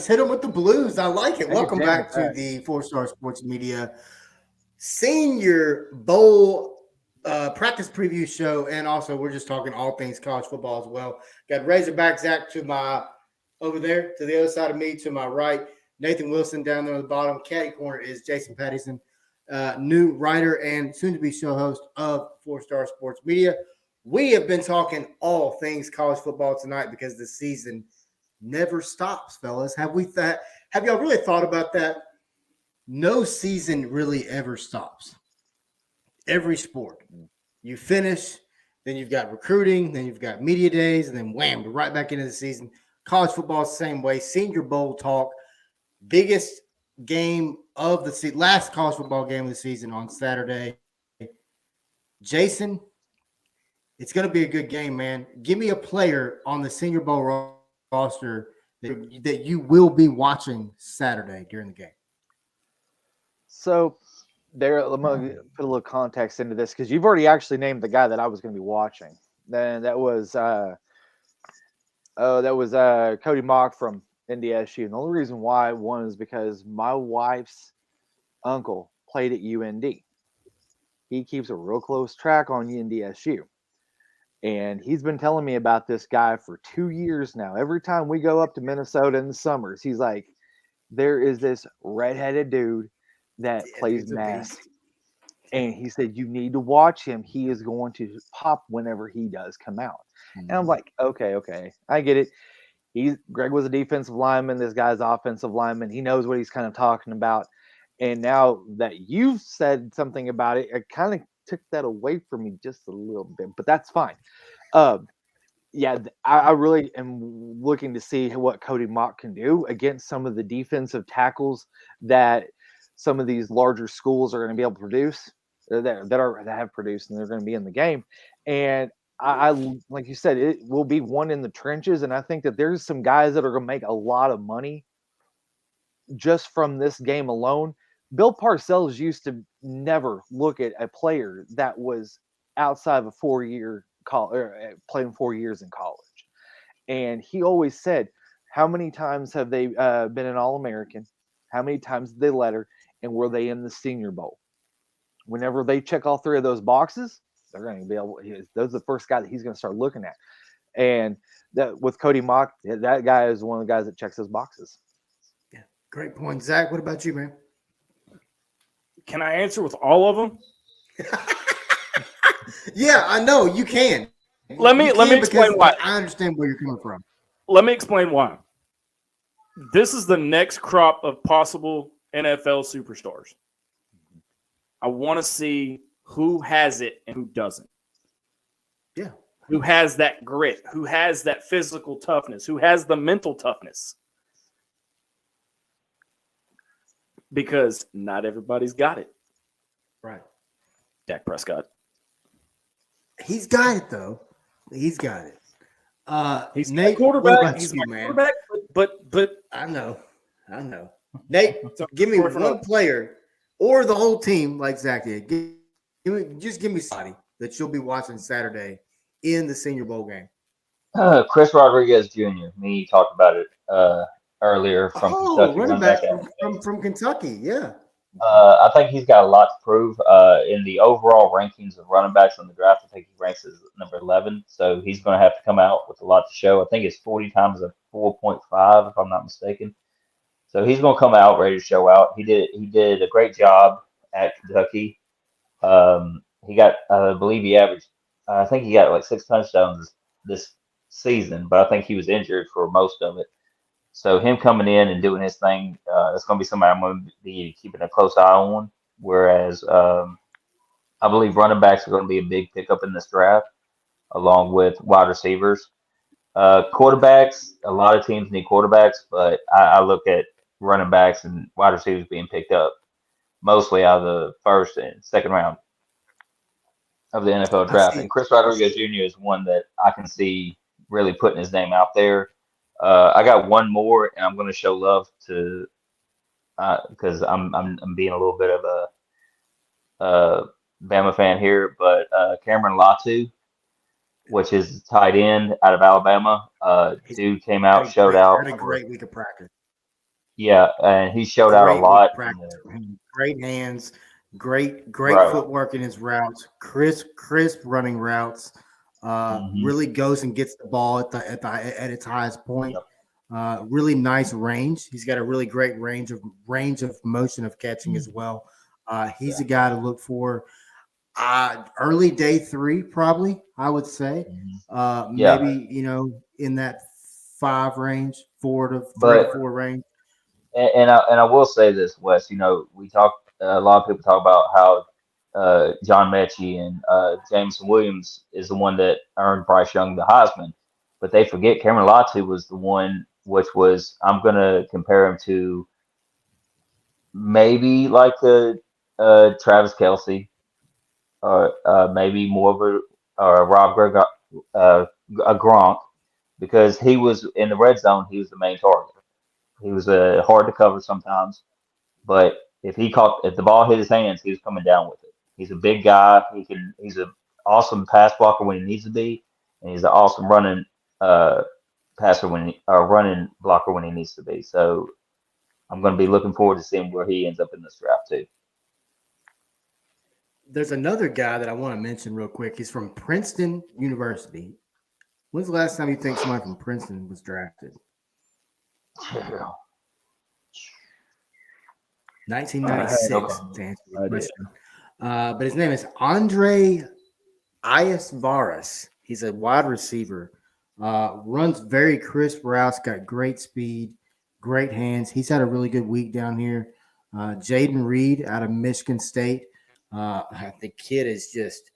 Nice. Hit him with the blues. I like it. I Welcome can jam back with to that. the 4-Star Sports Media Senior Bowl practice preview show. And also, we're just talking all things college football as well. Got Razorback Zach to my over there, to the other side of me, to my right. Nathan Wilson down there on the bottom. Caddy corner is Jason Pattison, new writer and soon-to-be show host of 4-Star Sports Media. We have been talking all things college football tonight because the season never stops, fellas. Have y'all really thought about that? No season really ever stops. Every sport. You finish, then you've got recruiting, then you've got media days, and then wham, we're right back into the season. College football is the same way. Senior Bowl talk. Biggest game of the last college football game of the season on Saturday. Jason, it's going to be a good game, man. Give me a player on the Senior Bowl roster that you will be watching Saturday during the game. So there, let me put a little context into this because you've already actually named the guy that I was going to be watching. Then that was Cody Mock from NDSU. And the only reason why one is because my wife's uncle played at UND. He keeps a real close track on NDSU. And he's been telling me about this guy for 2 years now. Every time we go up to Minnesota in the summers, he's like, there is this redheaded dude that plays mass. And he said, you need to watch him. He is going to pop whenever he does come out. And I'm like, okay. I get it. Greg was a defensive lineman. This guy's offensive lineman. He knows what he's kind of talking about. And now that you've said something about it, it kind of took that away from me just a little bit, but that's fine. I really am looking to see what Cody Mock can do against some of the defensive tackles that some of these larger schools are going to be able to produce, that have produced, and they're going to be in the game. And I like you said, it will be one in the trenches, and I think that there's some guys that are going to make a lot of money just from this game alone. Bill Parcells used to never look at a player that was outside of a 4-year playing 4 years in college. And he always said, how many times have they been an All-American? How many times did they letter? And were they in the Senior Bowl? Whenever they check all three of those boxes, they're going to be able. Those are the first guy that he's going to start looking at. And that with Cody Mock, that guy is one of the guys that checks those boxes. Yeah, great point, Zach. What about you, man? Can I answer with all of them? Yeah, I know you can. Let me explain why. I understand where you're coming from. Let me explain why. This is the next crop of possible NFL superstars. I want to see who has it and who doesn't. Yeah. Who has that grit, who has that physical toughness, who has the mental toughness. Because not everybody's got it. Right. Dak Prescott. He's got it, though. He's got it. He's Nate, a quarterback. what about He's you, a man? quarterback, but I know. Nate, give me one player or the whole team, like Zach did. Give me somebody that you'll be watching Saturday in the Senior Bowl game. Chris Rodriguez Jr. Me talked about it earlier from Kentucky. Running back from Kentucky, yeah. I think he's got a lot to prove. In the overall rankings of running backs in the draft, I think he ranks as number 11. So he's going to have to come out with a lot to show. I think it's 40 times a 4.5, if I'm not mistaken. So he's going to come out ready to show out. He did a great job at Kentucky. He got, I believe he averaged, I think he got like 6 touchdowns this season, but I think he was injured for most of it. So him coming in and doing his thing, it's going to be somebody I'm going to be keeping a close eye on. Whereas I believe running backs are going to be a big pickup in this draft, along with wide receivers. Quarterbacks, a lot of teams need quarterbacks, but I look at running backs and wide receivers being picked up mostly out of the first and second round of the NFL draft. And Chris Rodriguez Jr. is one that I can see really putting his name out there. I got one more, and I'm going to show love to because I'm being a little bit of a Bama fan here, but Cameron Latu, which is tight end out of Alabama. Dude came out, showed out. Had a great week of practice. Yeah, and he showed out a Great lot. with practice for him. Great hands, great Right. footwork in his routes, crisp running routes. Mhm. Really goes and gets the ball at its highest point. Really nice range. He's got a really great range of motion of catching as well. He's a guy to look for. Early day 3, probably, I would say. Mhm. Yeah, Maybe, in that 5 range, 3 to but 4 range. and I will say this, Wes. We talk. A lot of people talk about how John Mechie and Jameson Williams is the one that earned Bryce Young the Heisman, but they forget Cameron Latu was the one, which was I'm gonna compare him to maybe like the Travis Kelsey, or maybe more of a Rob a Gronk, because he was in the red zone. He was the main target. He was hard to cover sometimes, but if the ball hit his hands, he was coming down with it. He's a big guy. He's an awesome pass blocker when he needs to be, and he's an awesome running running blocker when he needs to be. So I'm going to be looking forward to seeing where he ends up in this draft too. There's another guy that I want to mention real quick. He's from Princeton University. When's the last time you think somebody from Princeton was drafted? 1996, to answer your question. But his name is Andre Iasvaras. He's a wide receiver. Runs very crisp routes, got great speed, great hands. He's had a really good week down here. Jaden Reed out of Michigan State. The kid is just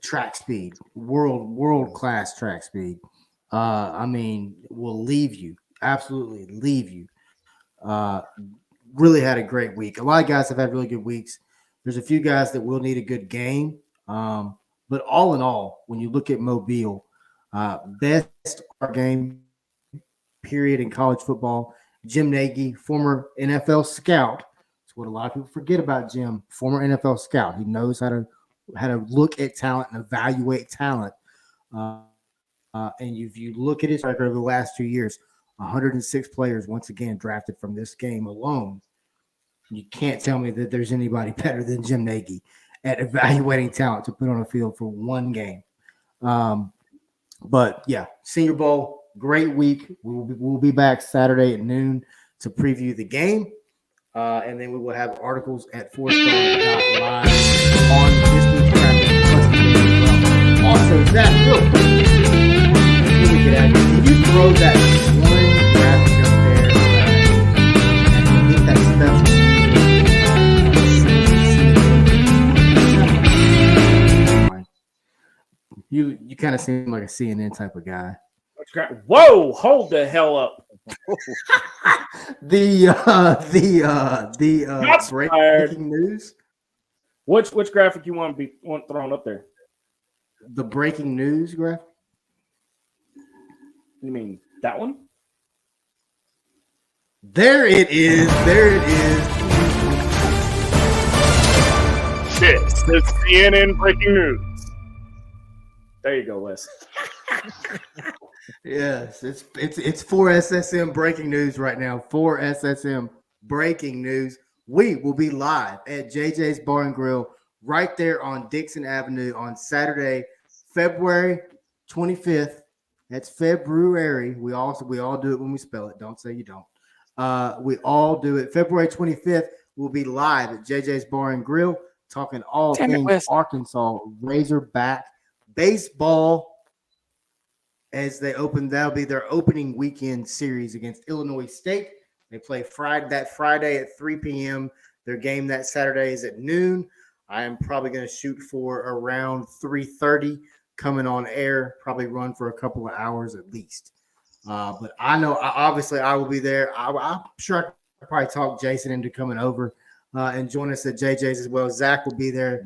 track speed, world class track speed. Will leave you, absolutely leave you. Really had a great week. A lot of guys have had really good weeks. There's a few guys that will need a good game. But all in all, when you look at Mobile, best game period in college football. Jim Nagy, former NFL scout. That's what a lot of people forget about Jim. Former NFL scout. He knows how to look at talent and evaluate talent. And if you look at his record over the last 2 years, 106 players once again drafted from this game alone. You can't tell me that there's anybody better than Jim Nagy at evaluating talent to put on a field for one game. But yeah, Senior Bowl, great week. We'll be back Saturday at noon to preview the game. And then we will have articles at fourstar.live on this week's draft. Also, Zach, real quick, can you throw that one graphic up there and get that special? You kind of seem like a CNN type of guy. Whoa! Hold the hell up. The fired. breaking news. Which graphic you want thrown up there? The breaking news graphic. You mean that one? There it is. There it is. This is CNN breaking news. There you go, Wes. Yes, it's for SSM breaking news right now. For SSM breaking news, we will be live at JJ's Bar and Grill right there on Dixon Avenue on Saturday, February 25th. That's February. We all do it when we spell it. Don't say you don't. We all do it. February 25th, we'll be live at JJ's Bar and Grill talking all things Arkansas Razorback baseball. As they open, that'll be their opening weekend series against Illinois State. They play Friday at 3 p.m. Their game that Saturday is at noon. I am probably going to shoot for around 3:30 coming on air, probably run for a couple of hours at least. But I know, obviously, I will be there. I'm sure I could probably talk Jason into coming over and join us at JJ's as well. Zach will be there.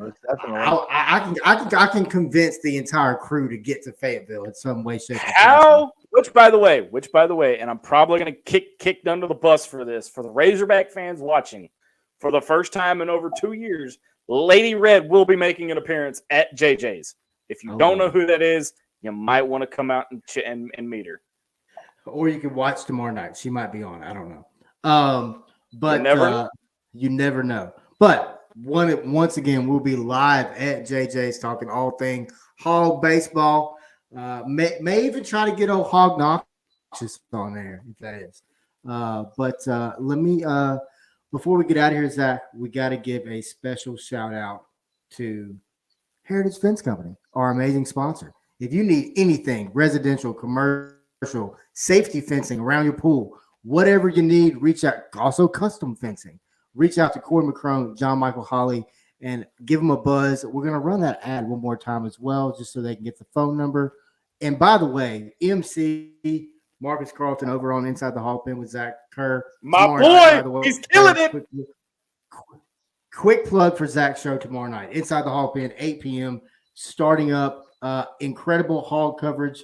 I can convince the entire crew to get to Fayetteville in some way, shape, or form. Which by the way, and I'm probably going to kicked under the bus for this, for the Razorback fans watching, for the first time in over 2 years, Lady Red will be making an appearance at JJ's. If you don't know who that is, you might want to come out and meet her. Or you can watch tomorrow night. She might be on. I don't know. But you never know. But once again, we'll be live at JJ's talking all thing hog baseball. May even try to get old Hog Noxious on there if that is. But let me before we get out of here, Zach, we got to give a special shout out to Heritage Fence Company, our amazing sponsor. If you need anything residential, commercial, safety fencing around your pool, whatever you need, reach out. Also, custom fencing. Reach out to Corey McCrone, John Michael Holly, and give them a buzz. We're going to run that ad one more time as well, just so they can get the phone number. And by the way, MC Marcus Carlton over on Inside the Hall Pen with Zach Kerr. My Tomorrow boy, night, he's killing it. Quick plug for Zach's show tomorrow night. Inside the Hall Pen, 8 p.m. Starting up. Incredible hog coverage.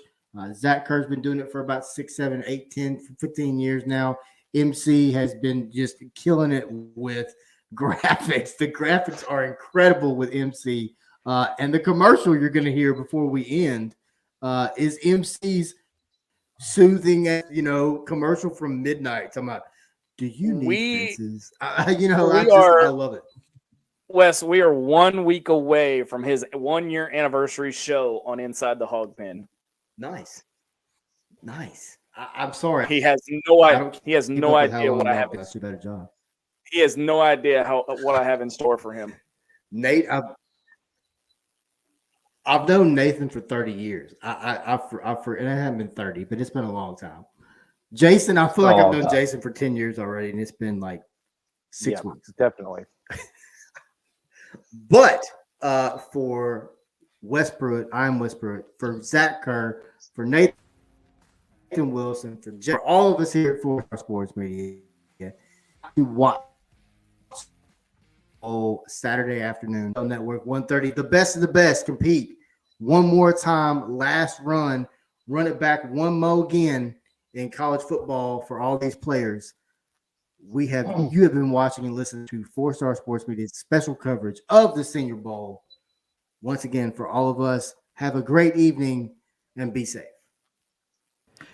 Zach Kerr's been doing it for about 6, 7, 8, 10, 15 years now. MC has been just killing it with graphics. The graphics are incredible with MC. And the commercial you're going to hear before we end is MC's soothing, commercial from midnight. Talking about, do you need fences? I love it. Wes, we are 1 week away from his 1-year anniversary show on Inside the Hog Pen. Nice. I'm sorry. He has no idea. He has no idea what I have. That's a better job. He has no idea what I have in store for him. Nate, I've known Nathan for 30 years. And it hasn't been 30, but it's been a long time. Jason, I feel like I've known Jason for 10 years already, and it's been like 6 weeks. Definitely. But for Wes Pruitt, I'm Wes Pruitt. For Zach Kerr, for Nathan Wilson, for all of us here at 4 Sports Media, to watch Saturday afternoon on Network 130. The best of the best compete one more time. Last run it back one more again in college football for all these players. You have been watching and listening to 4 Sports Media's special coverage of the Senior Bowl. Once again, for all of us, have a great evening and be safe.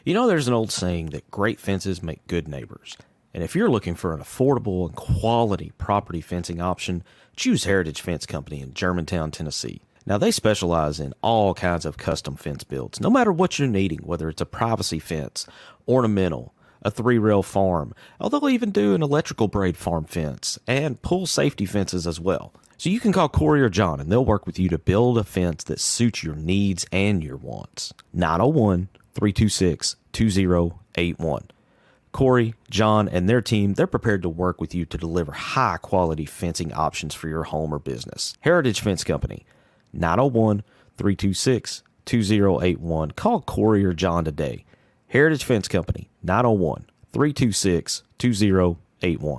You know, there's an old saying that great fences make good neighbors. And if you're looking for an affordable and quality property fencing option, choose Heritage Fence Company in Germantown, Tennessee. Now, they specialize in all kinds of custom fence builds, no matter what you're needing, whether it's a privacy fence, ornamental, a 3-rail farm, they'll even do an electrical braid farm fence and pool safety fences as well. So you can call Corey or John and they'll work with you to build a fence that suits your needs and your wants. 901-326-2081. Corey, John, and their team, they're prepared to work with you to deliver high-quality fencing options for your home or business. Heritage Fence Company, 901-326-2081. Call Corey or John today. Heritage Fence Company, 901-326-2081.